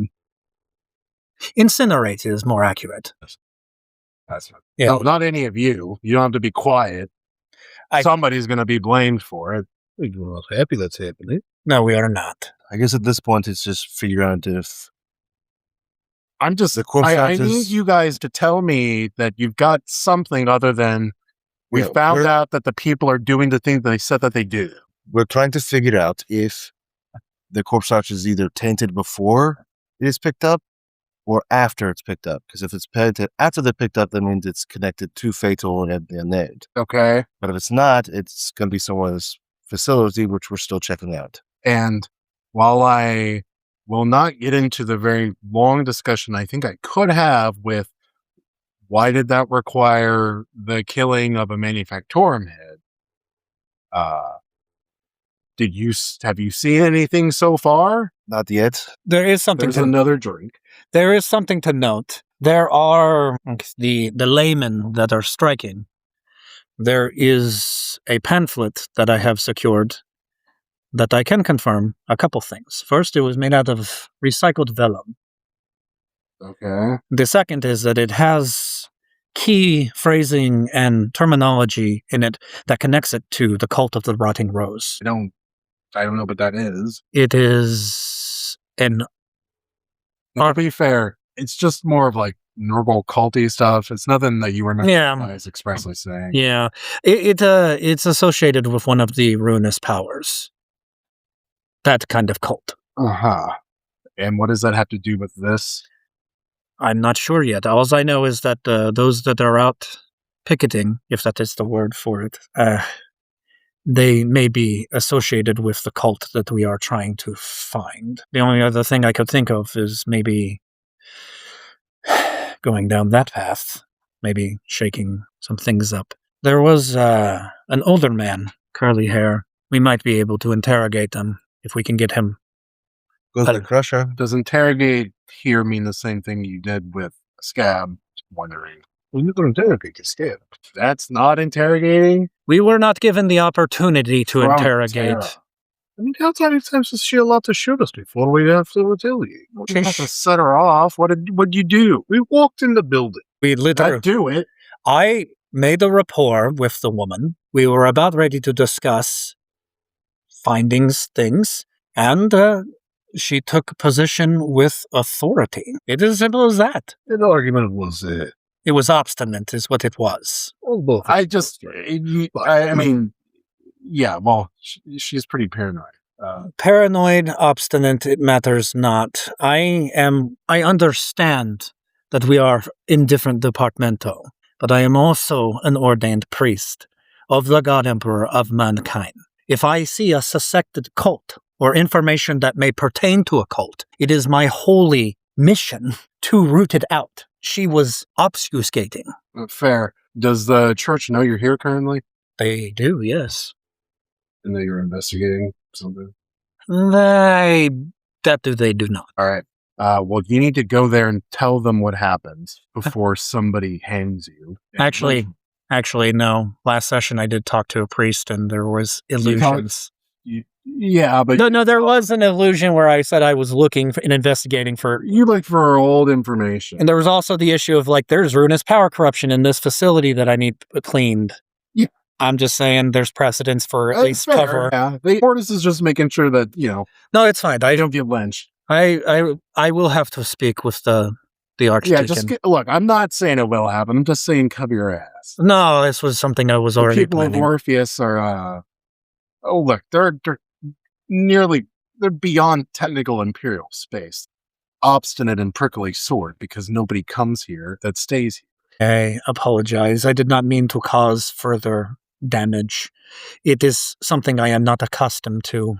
incinerate is more accurate. That's right. Yeah. No, not any of you. You don't have to be quiet. Somebody's going to be blamed for it. We're not happy that's happening. No, we are not. I guess at this point it's just figuring out if I'm just. the corpse I art need is- you guys to tell me that you've got something other than we Yeah, found we're- out that the people are doing the thing that they said that they do. we're trying to figure out if the corpse arch is either tainted before it is picked up or after it's picked up. Because if it's tainted after they're picked up, that means it's connected to Fatal and the Unnamed. Okay. But if it's not, it's going to be someone's facility, which we're still checking out. And while I will not get into the very long discussion I think I could have with why did that require the killing of a manufactorum head, have you seen anything so far? Not yet. There is something There's another drink. There is something to note. There are the laymen that are striking. There is a pamphlet that I have secured that I can confirm a couple things. First, it was made out of recycled vellum. Okay. The second is that it has key phrasing and terminology in it that connects it to the cult of the rotting rose. I don't know what that is. It is an To be fair, it's just more of like normal culty stuff. It's nothing that you remember as expressly saying. Yeah, it's associated with one of the ruinous powers. That kind of cult. Uh-huh. And what does that have to do with this? I'm not sure yet. All I know is that those that are out picketing, if that is the word for it, they may be associated with the cult that we are trying to find. The only other thing I could think of is maybe going down that path, maybe shaking some things up. There was an older man, curly hair. We might be able to interrogate him if we can get him. Go to the crusher. Does interrogate here mean the same thing you did with scab? Wondering. Well, you're going to interrogate your scab. That's not interrogating? We were not given the opportunity to From interrogate. Terra. I mean, how many times is she allowed to shoot us before we have to retaliate? We have to set her off. What'd you do? We walked in the building. We literally. I'd do it. I made a rapport with the woman. We were about ready to discuss things, and she took a position with authority. It is as simple as that. And the argument was, It was obstinate, is what it was. well, both. I mean, yeah, well, she's pretty paranoid. Paranoid, obstinate, it matters not. I understand that we are in different departmento, but I am also an ordained priest of the God Emperor of mankind. If I see a suspected cult or information that may pertain to a cult, it is my holy mission to root it out. She was obfuscating. Fair. Does the church know you're here currently? They do, yes. And that you're investigating something? They do not. All right. Well, you need to go there and tell them what happens before somebody hangs you. Actually, no. Last session I did talk to a priest and there was illusions. Yeah, but... No, there was an illusion where I said I was looking and investigating for... You look for old information. And there was also the issue of, there's ruinous power corruption in this facility that I need cleaned. Yeah. I'm just saying there's precedence for at least fair, cover. Yeah, the Mortis is just making sure that, No, it's fine. I don't get lynched. I will have to speak with the Archdeacon. Yeah, look, I'm not saying it will happen. I'm just saying cover your ass. No, this was something I was already people planning. of Orpheus are, look, they're beyond technical imperial space. Obstinate and prickly sword because nobody comes here that stays here. I apologize. I did not mean to cause further damage. It is something I am not accustomed to.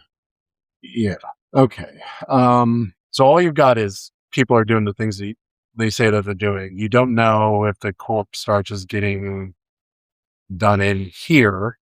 Yeah. Okay. So all you've got is people are doing the things that they say that they're doing. You don't know if the corpse starch is getting done in here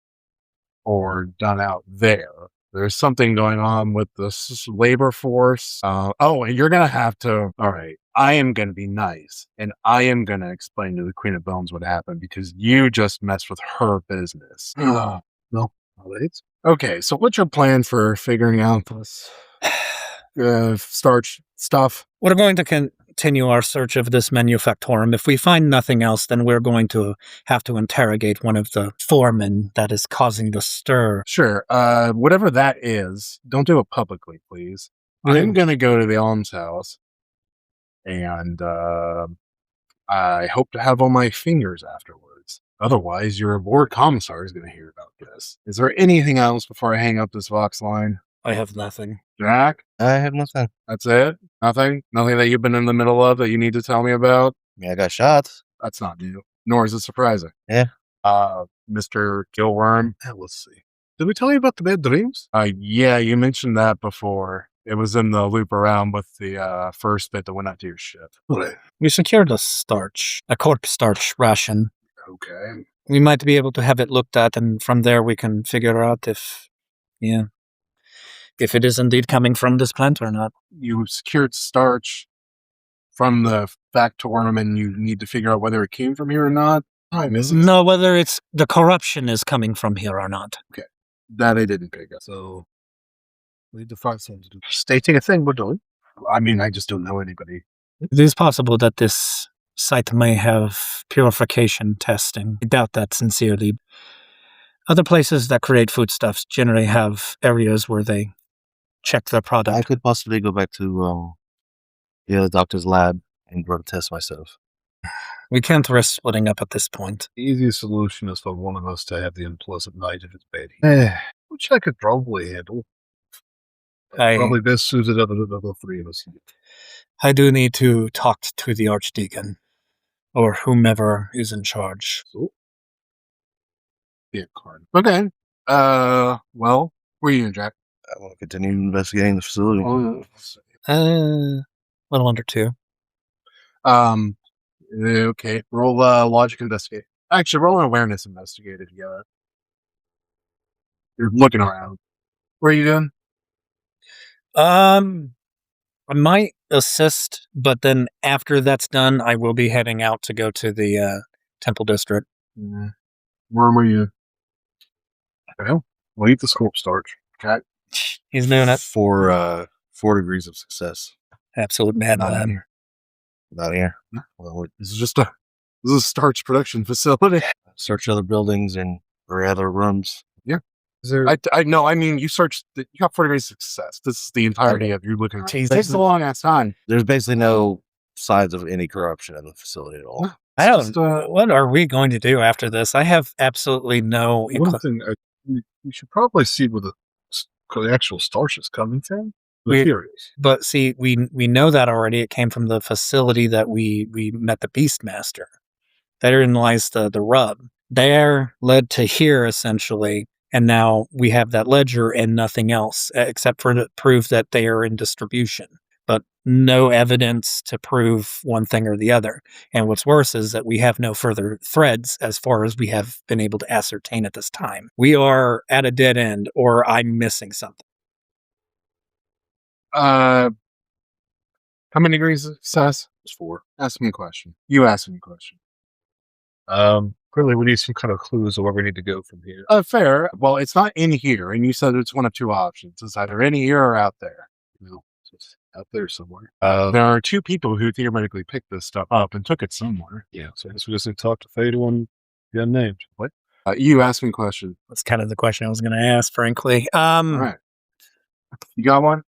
or done out there. There's something going on with the labor force. And you're going to have to, all right, I am going to be nice and I am going to explain to the Queen of Bones what happened because you just messed with her business. No. All right. Okay, so what's your plan for figuring out this starch stuff? We're going to continue our search of this manufactorum. If we find nothing else, then we're going to have to interrogate one of the foremen that is causing the stir. Sure. Whatever that is, don't do it publicly, please. I'm going to go to the almshouse, and I hope to have all my fingers afterwards. Otherwise, your Lord Commissar is going to hear about this. Is there anything else before I hang up this Vox line? I have nothing. Jack? I have nothing. That's it? Nothing? Nothing that you've been in the middle of that you need to tell me about? I got shot. That's not new. Nor is it surprising. Yeah. Mr. Gilworm? Let's see. Did we tell you about the bad dreams? Yeah, you mentioned that before. It was in the loop around with the first bit that went out to your ship. Right. We secured a corpse starch ration. Okay. We might be able to have it looked at, and from there we can figure out if it is indeed coming from this plant or not. You secured starch from the factorum, and you need to figure out whether it came from here or not? No, whether it's the corruption is coming from here or not. Okay. That I didn't pick up. So we need to find something to do. Stating a thing we're doing. I mean, I just don't know anybody. It is possible that this site may have purification testing. I doubt that sincerely. Other places that create foodstuffs generally have areas where they check their product. I could possibly go back to the other doctor's lab and run a test myself. We can't risk splitting up at this point. The easiest solution is for one of us to have the unpleasant night if it's bad. Which I could probably handle. Probably best suited out of the three of us. I do need to talk to the Archdeacon, or whomever is in charge. Yeah, card. Okay. Well, where are you, Jack? I want to continue investigating the facility. A little under 2. Okay. Roll logic investigate. Actually, roll an awareness investigate if you got it. You're looking around. What are you doing? I might assist, but then after that's done, I will be heading out to go to the Temple District. Where were you? Well, we'll eat the corpse starch. Okay. He's doing it. For 4 degrees of success. Absolute mad Not lad. here. Not here. No. Well, This is a starch production facility. search other buildings or other rooms. Is there? I know. I mean, you got 40 degrees of success. This is the entirety of you looking around. Jeez, It takes a long ass time. There's basically no signs of any corruption in the facility at all. No. I don't. It's just, What are we going to do after this? I have absolutely no. One thing we should probably see where the actual starch is coming from. Materials. But see, we know that already. It came from the facility that we met the Beastmaster. Therein lies the rub. They're led to here essentially, and now we have that ledger and nothing else except for to prove that they are in distribution, but no evidence to prove one thing or the other. And what's worse is that we have no further threads as far as we have been able to ascertain at this time. We are at a dead end, or I'm missing something. how many degrees of success? It's 4. Ask me a question. You ask me a question. Clearly, we need some kind of clues of where we need to go from here. Fair. Well, it's not in here, and you said it's one of 2 options. It's either in here or out there. No, it's out there somewhere. There are 2 people who theoretically picked this stuff up and took it somewhere. Yeah. So I guess we just need to talk to Fatal and the unnamed. What? You ask me a question. That's kind of the question I was going to ask, frankly. All right. You got one?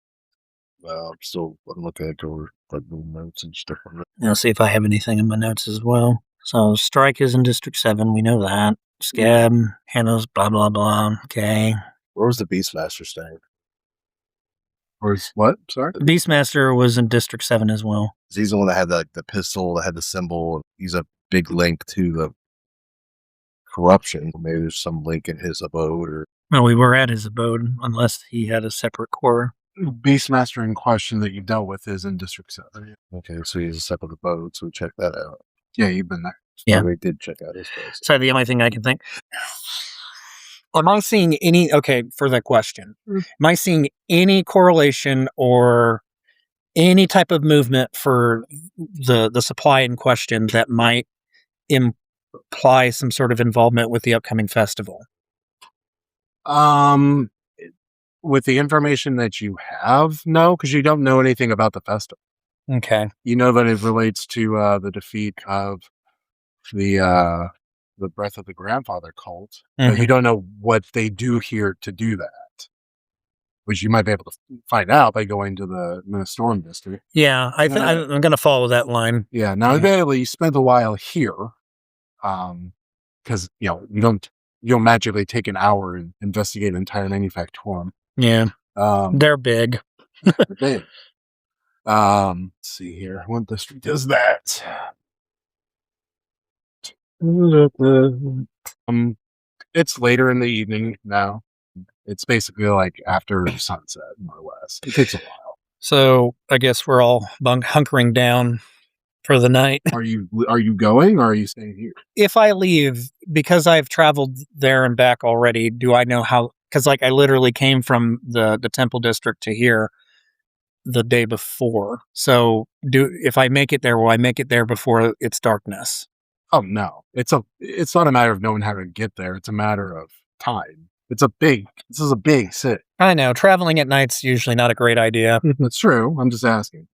I'm still looking at your notes and stuff. I'll see if I have anything in my notes as well. So Strike is in District 7. We know that. Scab handles blah, blah, blah. Okay. Where was the Beastmaster staying? Or is what? Sorry? Beastmaster was in District 7 as well. He's the one that had the pistol, that had the symbol. He's a big link to the corruption. Maybe there's some link in his abode or... Well, we were at his abode, unless he had a separate core. Beastmaster in question that you dealt with is in District 7. Okay, so he's a separate abode, so we check that out. Yeah, you've been there. Yeah. So we did check out his place. So the only thing I can think... Am I seeing any... Okay, for that question. Am I seeing any correlation or any type of movement for the supply in question that might imply some sort of involvement with the upcoming festival? With the information that you have, no, because you don't know anything about the festival. Okay. You know that it relates to the defeat of the Breath of the Grandfather cult, but you don't know what they do here to do that, which you might be able to find out by going to the Minnestorm district. Yeah, I'm going to follow that line. Yeah, now admittedly, you spent a while here, because you don't magically take an hour and investigate an entire manufactorum. Yeah, they're big. They're big. Let's see here. What district is that? It's later in the evening now. It's basically like after sunset, more or less. It takes a while. So I guess we're all hunkering down for the night. Are you going or are you staying here? If I leave, because I've traveled there and back already, do I know how? Because I literally came from the temple district to here the day before. So if I make it there, will I make it there before it's darkness? Oh no. It's not a matter of knowing how to get there. It's a matter of time. This is a big city. I know. Traveling at night's usually not a great idea. That's true. I'm just asking.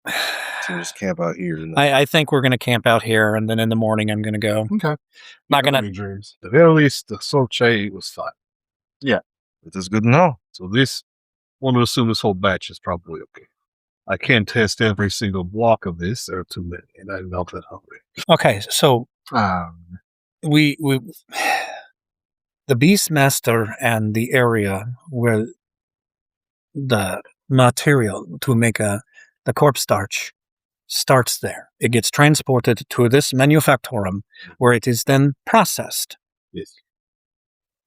So we just camp out here. I think we're going to camp out here, and then in the morning I'm going to go. Okay. Not going Any to. dreams. At the very least, the Solche was fine. It is good to know. So want to assume this whole batch is probably okay. I can't test every single block of this. There are too many, and I'm not that hungry. Okay, so we the Beastmaster and the area where the material to make the corpse starch starts there. It gets transported to this manufactorum where it is then processed. Yes.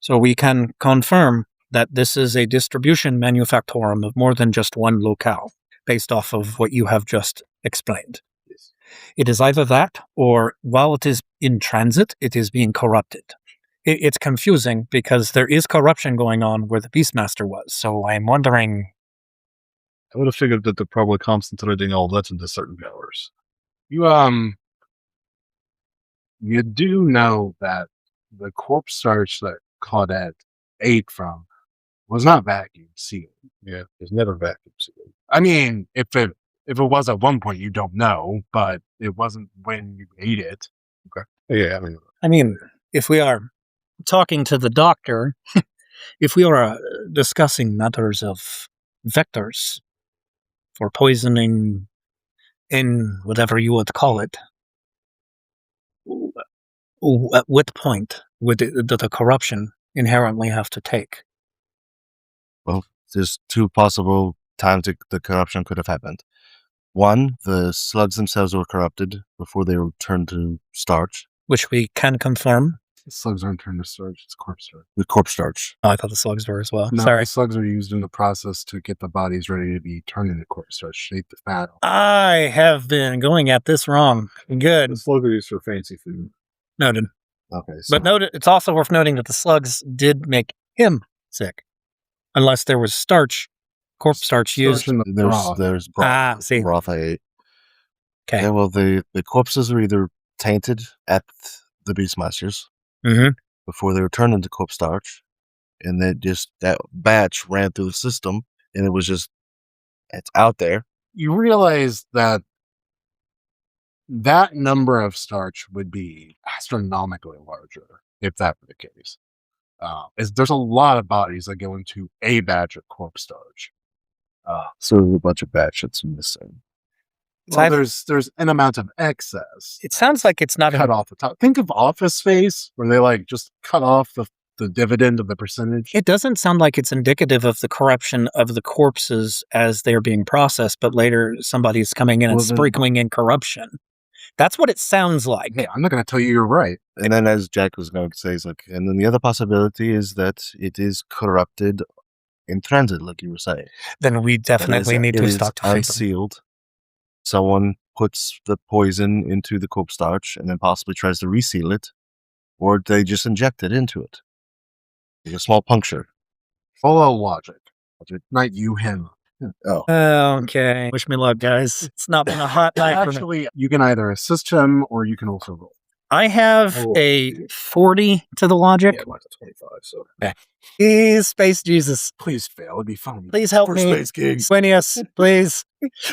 So we can confirm that this is a distribution manufactorum of more than just one locale, based off of what you have just explained. Yes. It is either that, or while it is in transit, it is being corrupted. It's confusing because there is corruption going on where the Beastmaster was, so I'm wondering... I would have figured that they're probably concentrating all that into certain powers. You do know that the corpse starch that Claudette ate from was not vacuum sealed. Yeah, it's never vacuum sealed. I mean, if it was at one point, you don't know, but it wasn't when you ate it. Yeah, I mean, if we are talking to the doctor, if we are discussing matters of vectors for poisoning in whatever you would call it, at what point would the corruption inherently have to take? Well, there's two possible times the corruption could have happened. One, the slugs themselves were corrupted before they were turned to starch. Which we can confirm. The slugs aren't turned to starch; it's corpse starch. The corpse starch. Oh, I thought the slugs were as well. No, Sorry. the slugs are used in the process to get the bodies ready to be turned into corpse starch, shape the fat. I have been going at this wrong. Good. the slug are used for fancy food. Noted. Okay, so But noted, it's also worth noting that the slugs did make him sick. Unless there was starch, corpse starch used. in the broth. there's broth. See. Broth I ate. Okay. Yeah, well, the corpses were either tainted at the Beastmasters Mm-hmm. before they were turned into corpse starch, and that batch ran through the system, and it was just, it's out there. You realize that number of starch would be astronomically larger if that were the case. There's a lot of bodies that go into a batch of corpse starch. So there's a bunch of batch that's missing. Well, there's an amount of excess. It sounds like it's not cut off the top. Think of Office Space, where they like just cut off the dividend of the percentage. It doesn't sound like it's indicative of the corruption of the corpses as they're being processed, but later somebody's coming in and sprinkling in corruption. That's what it sounds like. Hey, I'm not going to tell you you're right. And then, as Jack was going to say, he's like, and then the other possibility is that it is corrupted in transit, like you were saying. Then we definitely need to stop to unsealed. Someone puts the poison into the corpse starch and then possibly tries to reseal it, or they just inject it into it. Like a small puncture. Follow logic. Not you, him. Oh. Okay. Wish me luck, guys. It's not been a hot night for me. Actually, you can either assist him or you can also roll. I have a 40 to the logic. Yeah, mine's a 25, so. Please, Space Jesus. Please fail. It'd be fun. Please help me. Space King. Swinius, please.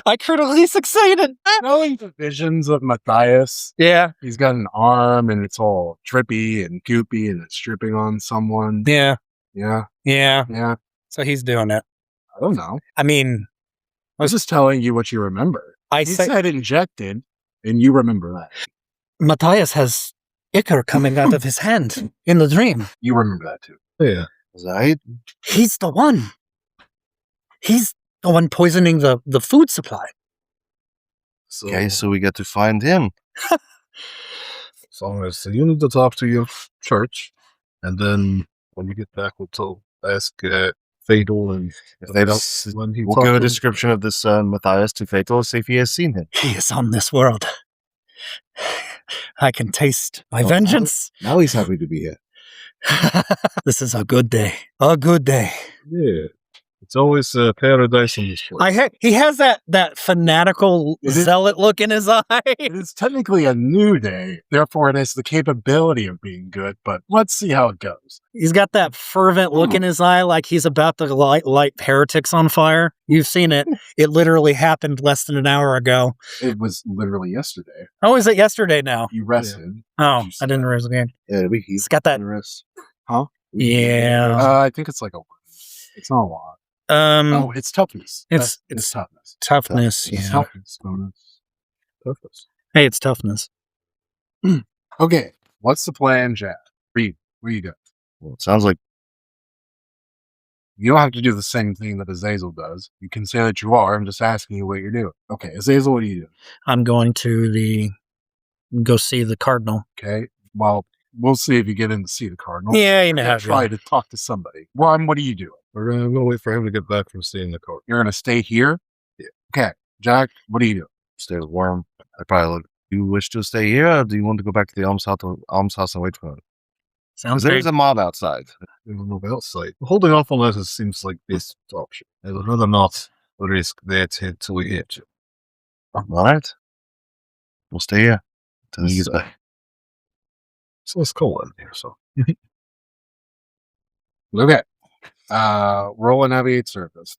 I critically succeeded. Knowing the visions of Matthias, Yeah. he's got an arm and it's all drippy and goopy and it's dripping on someone. Yeah. Yeah. Yeah. Yeah. So he's doing it. I don't know. I mean, I was just telling you what you remember. He said injected, and you remember that. Matthias has ichor coming out of his hand in the dream. You remember that too. Yeah. Right? He's the one. He's the one poisoning the food supply. So, Okay, so we get to find him. so you need to talk to your church, and then when you get back, we'll ask Fatal, and If they don't, when he we'll talks give a to him- description of this Matthias to Fatal, see if he has seen him. He is on this world. I can taste my vengeance. Now he's happy to be here. This is a good day. A good day. Yeah. It's always paradise in this place. He has that fanatical Is it- zealot look in his eye. It is technically a new day, therefore it has the capability of being good, but let's see how it goes. He's got that fervent look in his eye like he's about to light heretics on fire. You've seen it. It literally happened less than an hour ago. It was literally yesterday. Oh, is it yesterday now? You rested. Oh, I didn't realize again. Yeah, He's got that. Huh? Yeah. I think it's like it's not a lot. Oh, It's toughness. it's toughness. toughness. It's Yeah. toughness bonus. Toughness. Hey, it's toughness. Okay, what's the plan, Jack? Read. Where you go? Well, it sounds like You don't have to do the same thing that Azazel does. You can say that you are. I'm just asking you what you're doing. Okay, Azazel, what are you doing? I'm going to go see the cardinal. Okay, well, we'll see if you get in to see the cardinal. Yeah, you know how And try to talk to somebody. Ron, what are you doing? We're gonna wait for him to get back from seeing the court. You're going to stay here? Yeah. Okay, Jack, what are you doing? stay warm. I probably look. Do you wish to stay here, or do you want to go back to the almshouse and wait for him? Sounds There's great. a mob outside. We don't know outside. Holding off on that seems like best option. I would rather not risk that until we hit you. All right. We'll stay here until he gets back. So let's call in here. So Okay. Roll and navigate surface.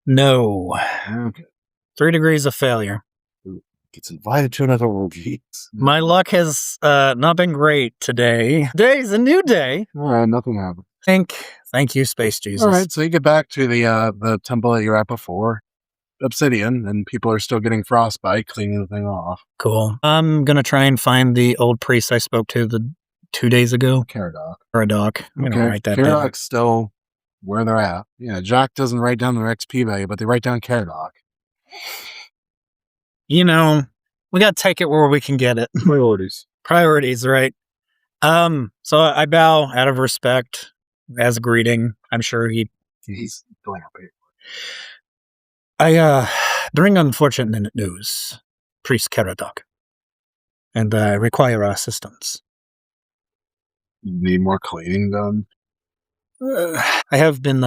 No. Okay. 3 degrees of failure. Gets invited to another orgy. My luck has not been great today. Today's a new day. All right, nothing happened. Thank you, Space Jesus. All right, so you get back to the temple that you're at before, Obsidian, and people are still getting frostbite, cleaning the thing off. Cool. I'm gonna try and find the old priest I spoke to 2 days ago. Caradoc. Caradoc. I'm gonna write that down. Caradoc's still where they're at. Yeah, Jack doesn't write down their XP value, but they write down Caradoc. You know, we gotta take it where we can get it. Priorities. Priorities, right? So I bow out of respect as a greeting. I'm sure He's going up here. I bring unfortunate news, Priest Caradoc, and I require assistance. You need more cleaning done? I have been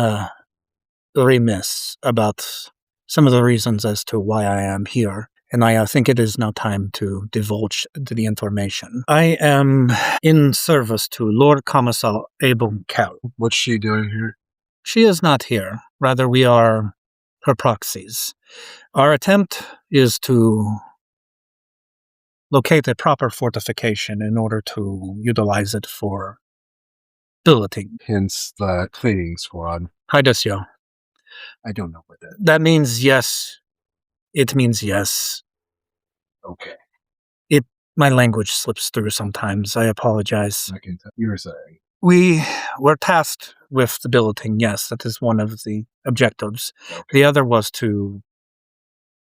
remiss about some of the reasons as to why I am here, and I think it is now time to divulge the information. I am in service to Lord Commissar Abel Cal. What's she doing here? She is not here. Rather, we are her proxies. Our attempt is to locate a proper fortification in order to utilize it for billeting. Hence the cleaning squad. Haidasyo. I don't know what that is. That means yes. It means yes. Okay. My language slips through sometimes. I apologize. I can tell you were saying. We were tasked with the billeting. Yes, that is one of the objectives. Okay. The other was to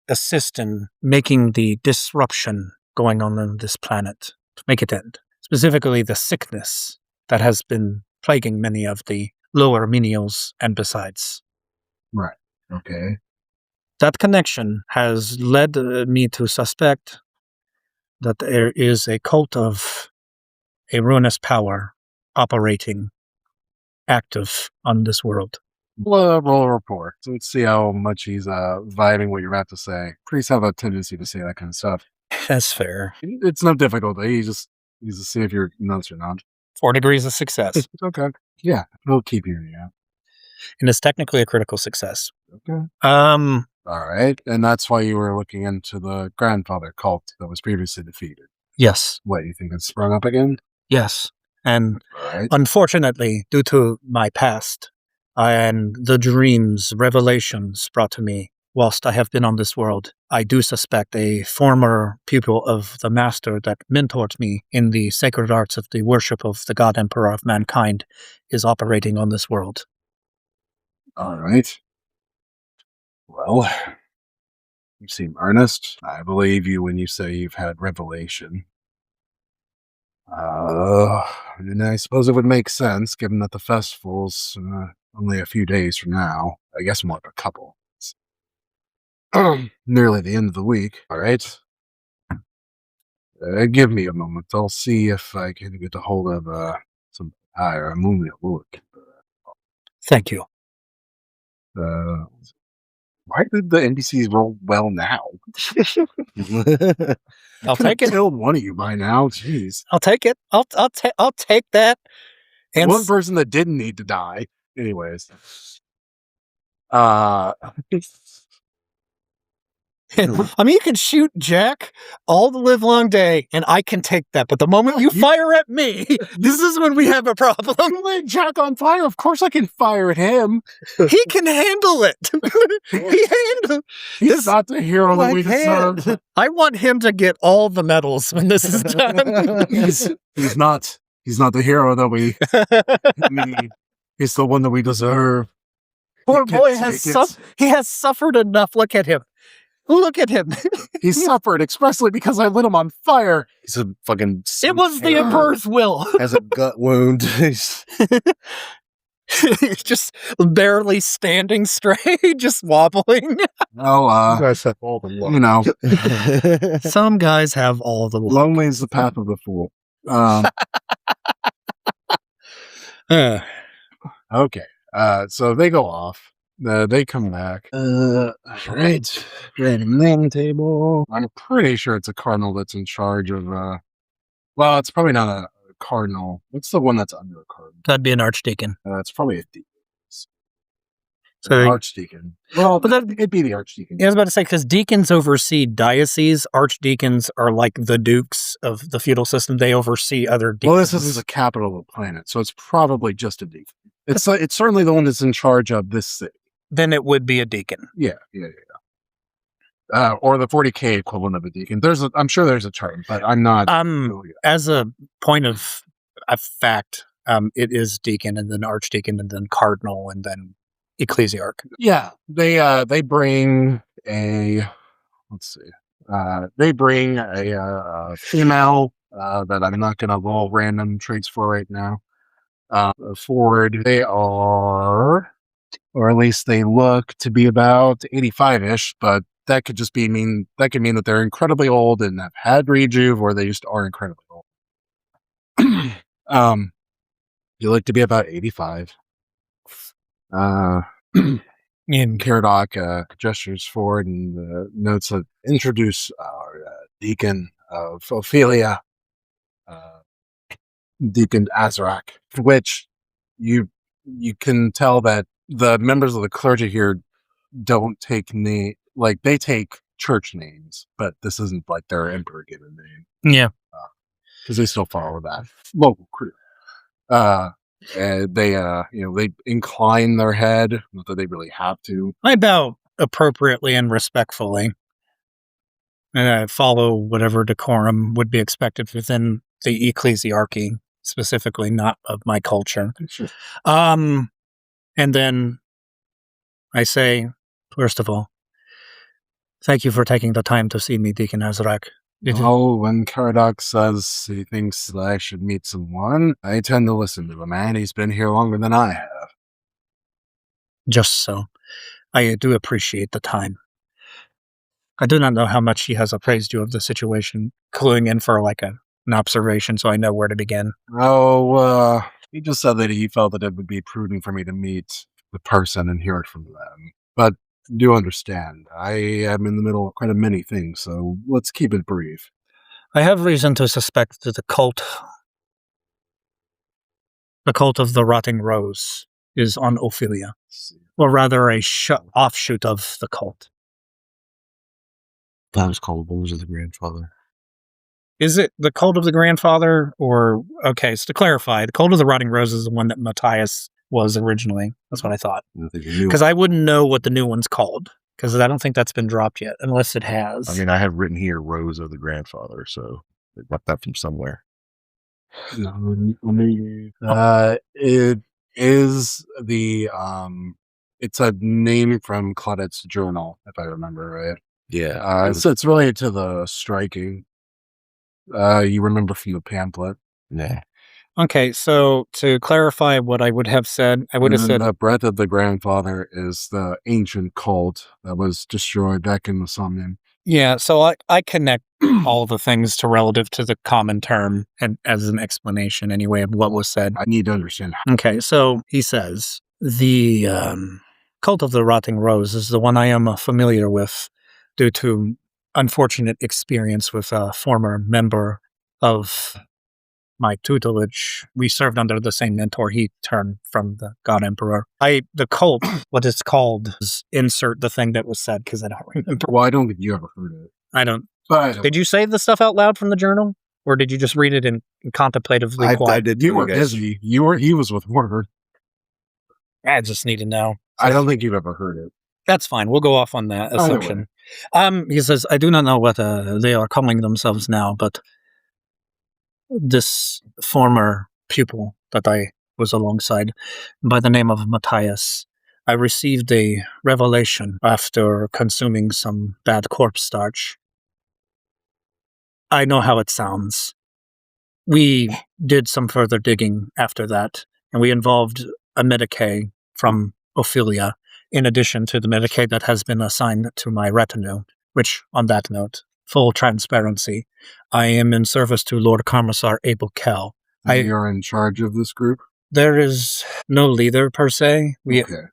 assist in making the disruption going on this planet, to make it end. Specifically, the sickness that has been plaguing many of the lower menials and besides. Right. Okay. That connection has led me to suspect that there is a cult of a ruinous power operating active on this world. Roll a report. So let's see how much he's vibing what you're about to say. Priests have a tendency to say that kind of stuff. That's fair. It's no difficulty. He's just to see if you're nuts or not. 4 degrees of success. It's okay. Yeah, he'll keep hearing you out. And it's technically a critical success. Okay. All right. And that's why you were looking into the grandfather cult that was previously defeated. Yes. What, you think it's sprung up again? Yes. And All right. unfortunately, due to my past and the dreams, revelations brought to me whilst I have been on this world, I do suspect a former pupil of the master that mentored me in the sacred arts of the worship of the God Emperor of mankind is operating on this world. All right. Well, you seem earnest. I believe you when you say you've had revelation. And I suppose it would make sense, given that the festival's only a few days from now. I guess more like a couple. It's nearly the end of the week. All right. Give me a moment. I'll see if I can get a hold of some higher moonlit wood. Thank you. Why did the NPCs roll well now? I'll take it. Killed one of you by now. Jeez. I'll take it. I'll take that. And One person that didn't need to die. Anyways. I mean, you can shoot Jack all the live long day, and I can take that. But the moment you fire at me, this is when we have a problem. You lit Jack on fire. Of course I can fire at him. He can handle it. He's not the hero that we deserve. I want him to get all the medals when this is done. He's not the hero that we need. He's the one that we deserve. Poor boy he has suffered enough. Look at him. Look at him. He suffered expressly because I lit him on fire. He's a fucking... It was the Emperor's will. Has a gut wound. He's just barely standing straight, just wobbling. Well, You guys have all the luck. you know, Some guys have all the luck. lonely is the path of the fool. Okay. So they go off. They come back. Right. Name table. I'm pretty sure it's a cardinal that's in charge of. Well, it's probably not a cardinal. What's the one that's under a cardinal? That'd be an archdeacon. It's probably a deacon. So An they- archdeacon. Well, But it'd be the archdeacon. Yeah, I was about to say, because deacons oversee dioceses, archdeacons are like the dukes of the feudal system. They oversee other deacons. Well, this is the capital of the planet, so it's probably just a deacon. It's certainly the one that's in charge of this city. Then it would be a deacon. Yeah. Or the 40K equivalent of a deacon. I'm sure there's a term, but I'm not. As a point of fact, it is deacon, and then archdeacon, and then cardinal, and then ecclesiarch. Yeah, they bring a. Let's see. They bring a female that I'm not going to roll random traits for right now. Forward, they are, or at least they look to be about 85-ish, but that could just mean that they're incredibly old and have had rejuve, or they just are incredibly old. You look to be about 85. Caradoc gestures forward and notes that introduce our deacon of Ophelia, Deacon Azarak, which you can tell that the members of the clergy here don't take they take church names, but this isn't like their emperor given name. Yeah, because they still follow that local crew. And they incline their head, not that they really have to. I bow appropriately and respectfully, and I follow whatever decorum would be expected within the ecclesiarchy, specifically not of my culture. Sure. And then I say, first of all, thank you for taking the time to see me, Deacon Azarak. When Caradoc says he thinks that I should meet someone, I tend to listen to him, and he's been here longer than I have. Just so. I do appreciate the time. I do not know how much he has appraised you of the situation, cluing in for like an observation so I know where to begin. He just said that he felt that it would be prudent for me to meet the person and hear it from them. But do understand, I am in the middle of quite a many things, so let's keep it brief. I have reason to suspect that the cult of the Rotting Rose is on Ophelia, or rather a offshoot of the cult. That was called Bones of the Grandfather. Is it the cult of the grandfather, or okay? So to clarify, the cult of the Rotting Rose is the one that Matthias was originally. That's what I thought. Because I wouldn't know what the new one's called, because I don't think that's been dropped yet, unless it has. I mean, I have written here Rose of the Grandfather, so they got that from somewhere. It is the it's a name from Claudette's journal, if I remember right. Yeah. It's related to the striking. You remember from the pamphlet. Nah. Okay, so to clarify what I would have said, I would have said the breath of the grandfather is the ancient cult that was destroyed back in the Somnium. Yeah, so I connect all the things to relative to the common term and as an explanation anyway of what was said. I need to understand. Okay, so he says, the cult of the Rotting Rose is the one I am familiar with due to unfortunate experience with a former member of my tutelage. We served under the same mentor. He turned from the God Emperor. The cult, what it's called, is insert the thing that was said, because I don't remember. Well, I don't think you ever heard it. I don't. But Did you say the stuff out loud from the journal? Or did you just read it in contemplatively I quiet? did. You were busy. He was with Warner. I just need to know. I don't think you've ever heard it. That's fine. We'll go off on that assumption. He says, I do not know what they are calling themselves now, but this former pupil that I was alongside, by the name of Matthias, I received a revelation after consuming some bad corpse starch. I know how it sounds. We did some further digging after that, and we involved a Medicae from Ophelia, in addition to the Medicae that has been assigned to my retinue, which, on that note, full transparency, I am in service to Lord Commissar Abel Kell. You're in charge of this group? There is no leader, per se. Okay.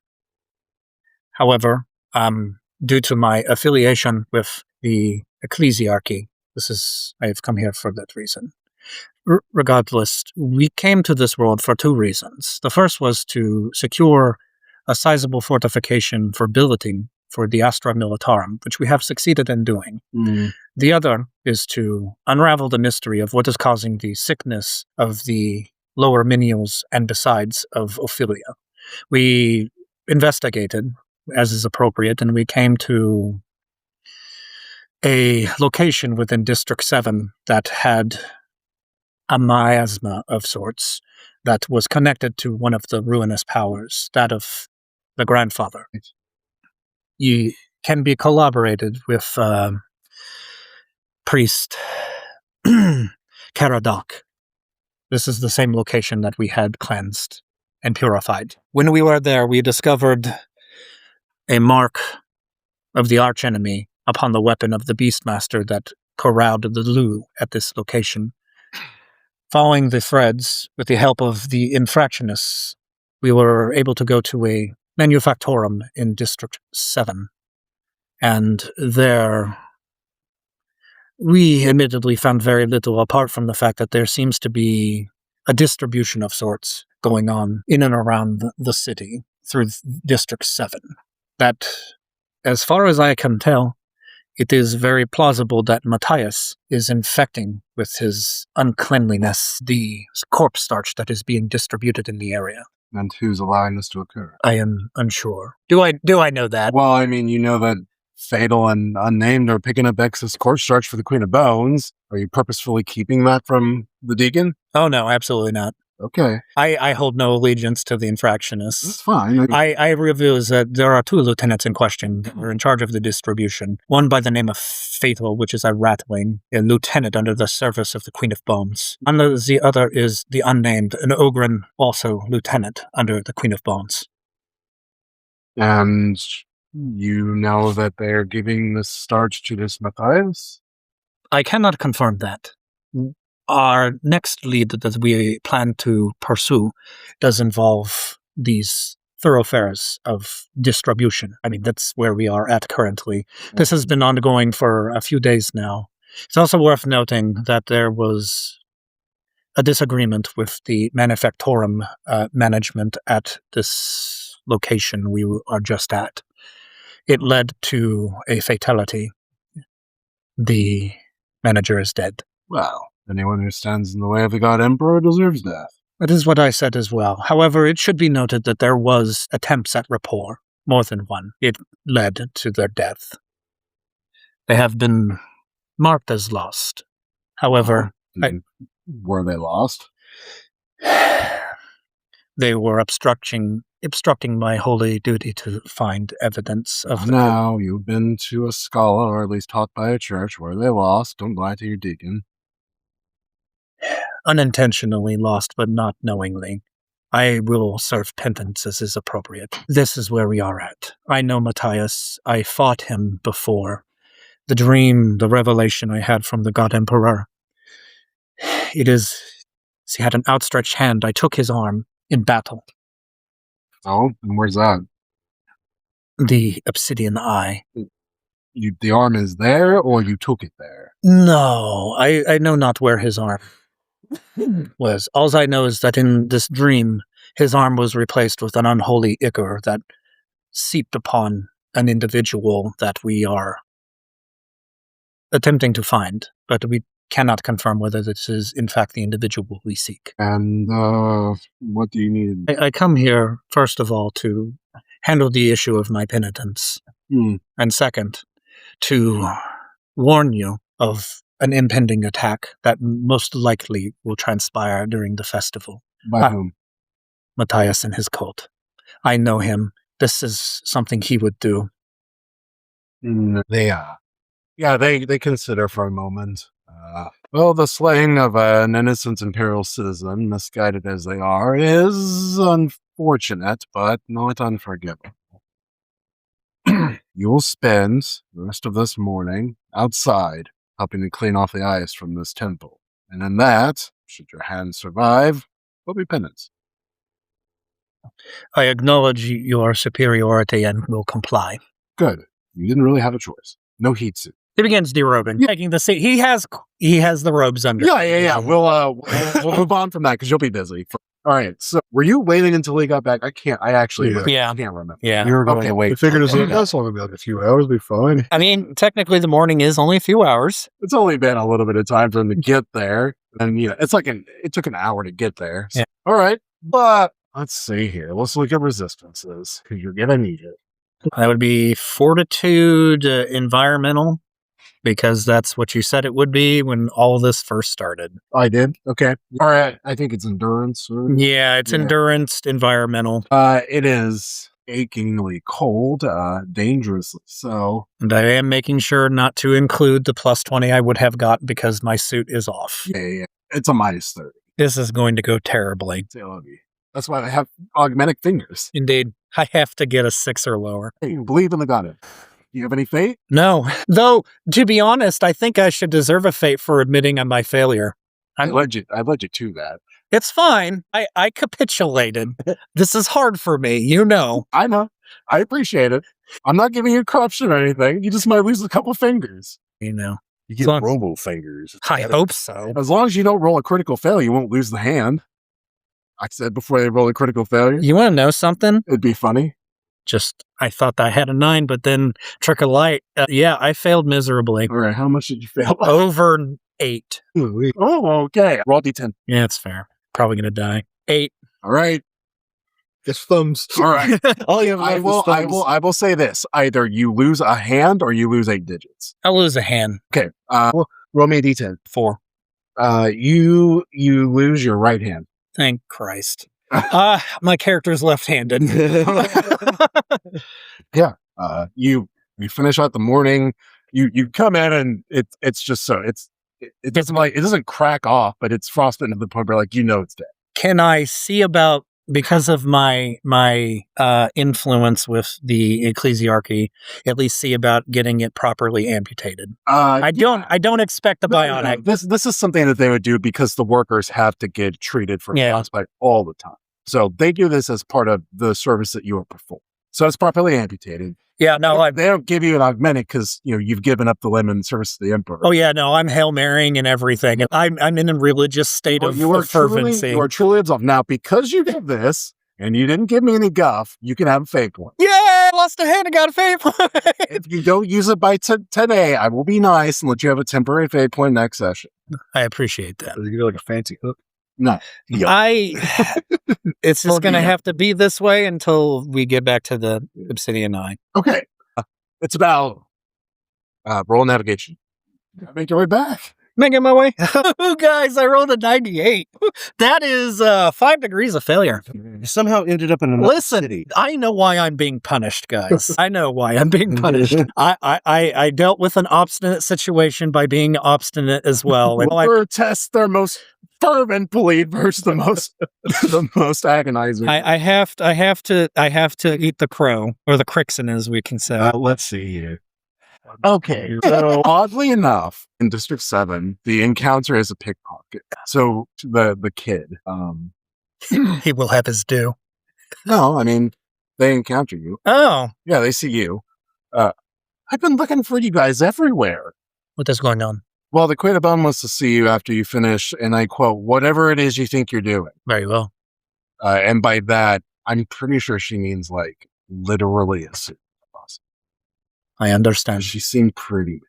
However, due to my affiliation with the ecclesiarchy, I have come here for that reason. Regardless, we came to this world for two reasons. The first was to secure a sizable fortification for billeting for the Astra Militarum, which we have succeeded in doing. The other is to unravel the mystery of what is causing the sickness of the lower menials and besides of Ophelia. We investigated, as is appropriate, and we came to a location within District 7 that had a miasma of sorts that was connected to one of the ruinous powers, that of the grandfather. You can be collaborated with Priest Caradoc. This is the same location that we had cleansed and purified. When we were there, we discovered a mark of the archenemy upon the weapon of the Beastmaster that corralled the Lu at this location. Following the threads, with the help of the infractionists, we were able to go to a manufactorum in District 7. And there, we admittedly found very little, apart from the fact that there seems to be a distribution of sorts going on in and around the city through District 7. That, as far as I can tell, it is very plausible that Matthias is infecting with his uncleanliness the corpse starch that is being distributed in the area. And who's allowing this to occur? I am unsure. Do I know that? Well, I mean, you know that Fatal and Unnamed are picking up excess corpse starch for the Queen of Bones. Are you purposefully keeping that from the Deacon? Oh, no, absolutely not. Okay. I hold no allegiance to the infractionists. That's fine. I reveals that there are two lieutenants in question that were in charge of the distribution. One by the name of Fatal, which is a ratling, a lieutenant under the service of the Queen of Bones. And the other is the Unnamed, an Ogren, also lieutenant under the Queen of Bones. And you know that they're giving this starch to this Matthias? I cannot confirm that. Our next lead that we plan to pursue does involve these thoroughfares of distribution. I mean, that's where we are at currently. This has been ongoing for a few days now. It's also worth noting that there was a disagreement with the manufactorum management at this location we are just at. It led to a fatality. The manager is dead. Well, anyone who stands in the way of the God Emperor deserves death. That is what I said as well. However, it should be noted that there was attempts at rapport, more than one. It led to their death. They have been marked as lost. However, Were they lost? they were obstructing my holy duty to find evidence of Now, you've been to a scholar, or at least taught by a church. Were they lost? Don't lie to your deacon. Unintentionally lost, but not knowingly. I will serve penance as is appropriate. This is where we are at. I know Matthias. I fought him before. The dream, the revelation I had from the God Emperor. It is... He had an outstretched hand. I took his arm in battle. Oh, and where's that? The obsidian eye. The arm is there, or you took it there? No, I know not where his arm was. All I know is that in this dream, his arm was replaced with an unholy ichor that seeped upon an individual that we are attempting to find, but we cannot confirm whether this is in fact the individual we seek. And what do you need? I come here, first of all, to handle the issue of my penitence, and second, to warn you of an impending attack that most likely will transpire during the festival. By whom? Matthias and his cult. I know him. This is something he would do. They consider for a moment. Well, the slaying of an innocent imperial citizen, misguided as they are, is unfortunate, but not unforgivable. You'll spend the rest of this morning outside, helping to clean off the ice from this temple. And in that, should your hand survive, will be penance. I acknowledge your superiority and will comply. Good. You didn't really have a choice. No heat suit. He begins derobing, taking the seat. He has the robes under. Yeah. We'll move on from that because you'll be busy. All right. So, were you waiting until he got back? I actually can't remember. Yeah. You were going to wait. I figured it was that's only like a few hours. Be fine. I mean, technically, the morning is only a few hours. It's only been a little bit of time for him to get there, and it's like it took an hour to get there. So, Yeah. All right, but let's see here. Let's look at resistances because you're gonna need it. That would be fortitude, environmental, because that's what you said it would be when all this first started. I did. Okay. All right. I think it's endurance. Yeah, it's endurance, environmental. It is achingly cold, dangerously so. And I am making sure not to include the plus 20 I would have got because my suit is off. Yeah. It's a minus 30. This is going to go terribly. That's why I have augmented fingers. Indeed. I have to get a 6 or lower. Hey, you believe in the god. Do you have any fate? No. Though, to be honest, I think I should deserve a fate for admitting on my failure. I led you to that. It's fine. I capitulated. This is hard for me, you know. I know. I appreciate it. I'm not giving you corruption or anything. You just might lose a couple fingers. You know. You get So- robo fingers. I hope so. As long as you don't roll a critical failure, you won't lose the hand. I said before they roll a critical failure, You want to know something? it'd be funny. I thought I had a 9, but then trick of light. Yeah, I failed miserably. All right, how much did you fail? Over 8. Oh, okay. Roll D10. Yeah, it's fair. Probably going to die. 8. All right. Just thumbs. All right. All you have I left is thumbs. will say this. Either you lose a hand or you lose 8 digits. I'll lose a hand. Okay. Roll me a d10. 4. You lose your right hand. Thank Christ. My character's left-handed. You finish out the morning. You come in and it's just so it doesn't crack off, but it's frostbitten to the point where it's dead. Can I see about, because of my influence with the ecclesiarchy, at least see about getting it properly amputated? I don't expect the bionic. This is something that they would do because the workers have to get treated for frostbite all the time. So they do this as part of the service that you are performing. So it's properly amputated. Yeah, no, They don't give you an augmented because you've given up the limb in service to the emperor. Oh yeah, no, I'm Hail Marrying and everything. I'm in a religious state of fervency. You are truly absolved. Now, because you did this and you didn't give me any guff, you can have a fake one. Yeah, I lost a hand and got a fate point. If you don't use it by today, I will be nice and let you have a temporary fate point next session. I appreciate that. You get like a fancy hook. No. It's just going to have to be this way until we get back to the Obsidian Eye. Okay. It's about roll navigation. Make your way back. Making my way. Guys, I rolled a 98. That is 5 degrees of failure. You somehow ended up in another Listen, city. I know why I'm being punished, guys. I know why I'm being punished. I dealt with an obstinate situation by being obstinate as well. And Test their most fervent bleed versus the most agonizing. I have to eat the crow, or the Crixin, as we can say. Let's see here. Okay, so oddly enough, in District 7, the encounter is a pickpocket. So the kid, He will have his due. no, I mean, they encounter you. Oh, Yeah, they see you. I've been looking for you guys everywhere. what is going on? Well, the Queen of Bone wants to see you after you finish, and I quote, whatever it is you think you're doing. Very well. And by that, I'm pretty sure she means literally a suit. I understand. She seemed pretty.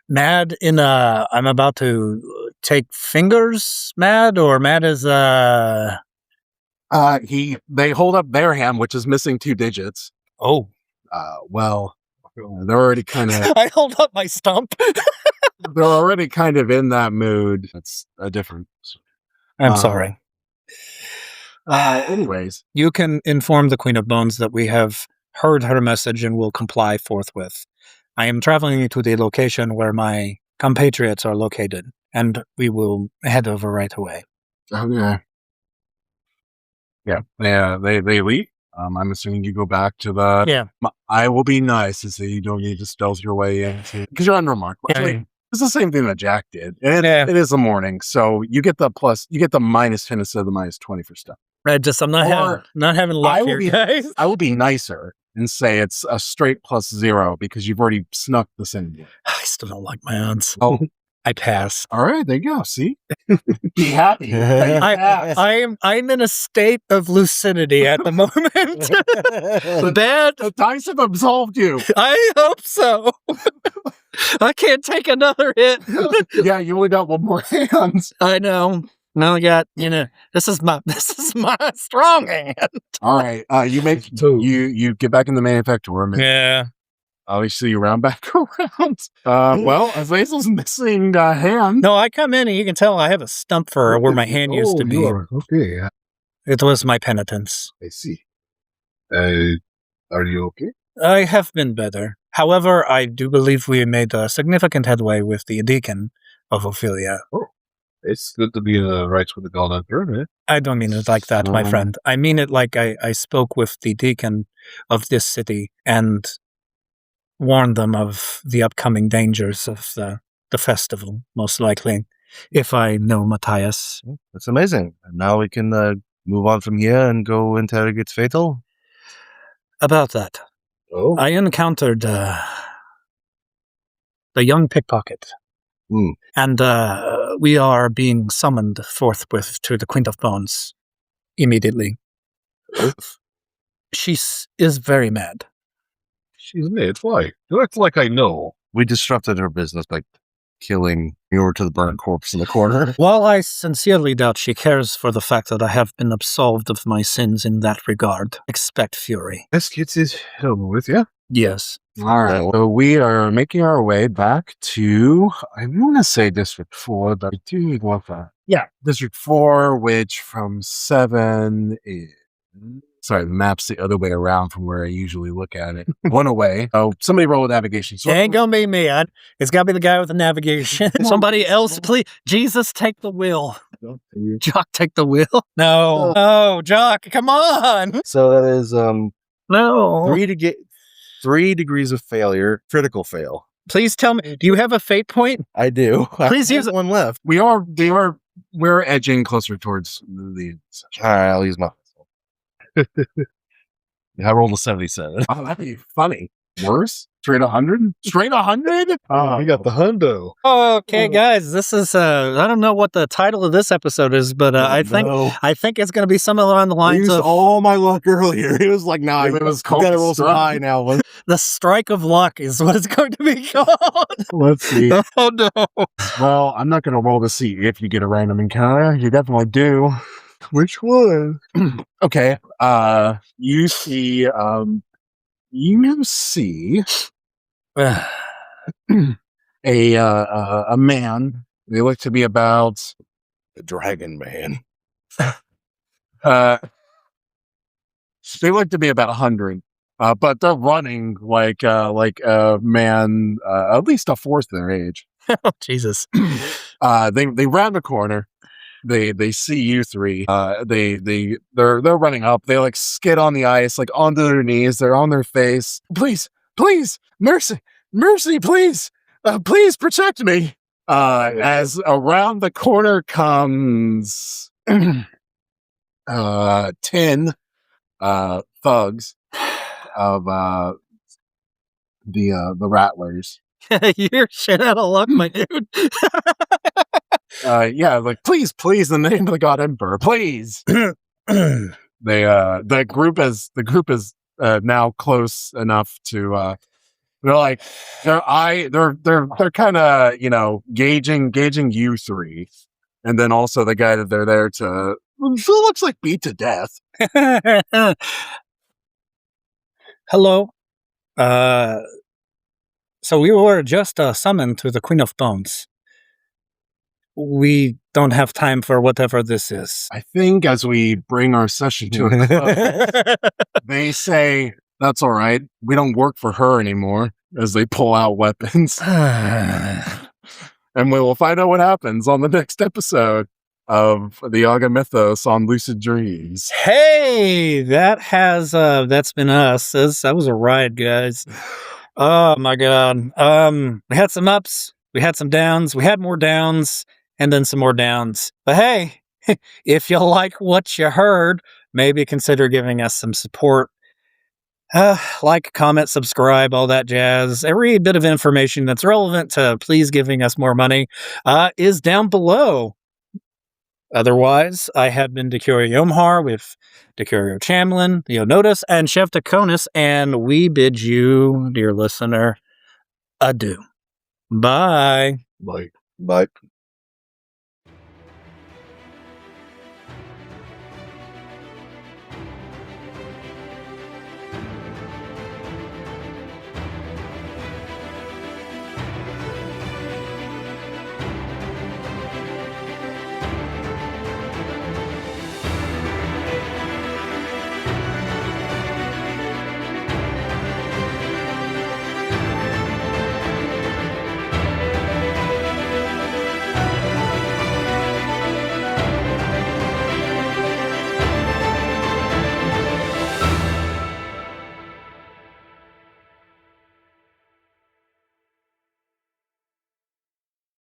Mad in I'm about to take fingers mad, or mad is They hold up their hand, which is missing 2 digits. oh. Well, they're already kind of I hold up my stump. they're already kind of in that mood. That's a different. I'm sorry. Anyways, You can inform the Queen of Bones that we have heard her message and will comply forthwith. I am traveling to the location where my compatriots are located, and we will head over right away. okay. Yeah, they leave. I'm assuming you go back to the. Yeah. I will be nice and say you don't need to stealth your way in because you're unremarkable. Yeah. Actually, it's the same thing that Jack did. And Yeah. it is the morning, so you get the minus 10 instead of the minus 20 for stuff. I'm not having luck here, guys. I will be nicer and say it's a straight +0 because you've already snuck this in. I still don't like my odds. Oh, I pass. all right, there you go. See, be happy. I'm in a state of lucidity at the moment. Bad. The dice have absolved you. I hope so. I can't take another hit. Yeah, you only got one more hand. I know. Now I got, this is my strong hand. All right. You get back in the manufacturer room. Yeah. I'll see you around back around. Well, Azazel's missing a hand. No, I come in and you can tell I have a stump for where my hand used to be. Okay. It was my penitence. I see. Are you okay? I have been better. However, I do believe we made a significant headway with the deacon of Ophelia. Oh, it's good to be right with the golden pyramid. I don't mean it like that, my friend. I mean it like I spoke with the deacon of this city and warned them of the upcoming dangers of the festival, most likely, if I know Matthias. That's amazing. And now we can move on from here and go interrogate Fatal. About that, I encountered the young pickpocket. And we are being summoned forthwith to the Queen of Bones immediately. She is very mad. She's mad. Why? You act like I know. We disrupted her business by killing over to the burnt corpse in the corner. While I sincerely doubt she cares for the fact that I have been absolved of my sins in that regard, expect fury. Let's get this over with, yeah? Yes. All right. So we are making our way back to, I want to say District 4, but I do want that. Yeah, District 4, which from 7 is... Sorry, the map's the other way around from where I usually look at it. One away. Oh, somebody roll with navigation. So it ain't gonna be me. It's gotta be the guy with the navigation. Somebody else, please. Jesus, take the wheel. Jock, take the wheel. No. Oh, Jock, come on. So that is no 3 degrees of failure, critical fail. Please tell me, do you have a fate point? I do. Please use one left. We're edging closer towards the All right, I'll use my I rolled a 77. Oh, that'd be funny. Worse? Straight 100? Straight 100? Oh, we got the hundo. Okay, guys, this is I don't know what the title of this episode is, but I think it's going to be something along the lines of all my luck earlier. It was like, nah, it was you gotta roll some high now. The strike of luck is what it's going to be called. Let's see. Oh no. Well, I'm not going to roll to see if you get a random encounter. You definitely do. Which one? Okay. You see a man. They look to be about the Dragon Man. They look to be about 100. But they're running like a man at least a fourth their age. Oh, Jesus. They round the corner. They see you three. They're running up. They like skid on the ice, like onto their knees. They're on their face. Please, mercy, please, please protect me. As around the corner comes 10 thugs of the Rattlers. You're shit out of luck, my dude. Yeah, like please, in the name of the God Emperor, please. The group is now close enough to they're kind of gauging you three, and then also the guy that they're there to who looks like beat to death. Hello. So we were just summoned to the Queen of Bones. We don't have time for whatever this is. I think as we bring our session to a close, they say, that's all right. We don't work for her anymore, as they pull out weapons. And we will find out what happens on the next episode of the Yaga Mythos on Lucid Dreams. Hey, that's been us. That was a ride, guys. Oh my God. We had some ups, we had some downs, we had more downs, and then some more downs. But hey, if you like what you heard, maybe consider giving us some support. Like, comment, subscribe, all that jazz. Every bit of information that's relevant to please giving us more money is down below. Otherwise, I have been Decurio Yomhar with Decurio Chamlin, Leonotis, and Chef Daconis, and we bid you, dear listener, adieu. Bye. Bye.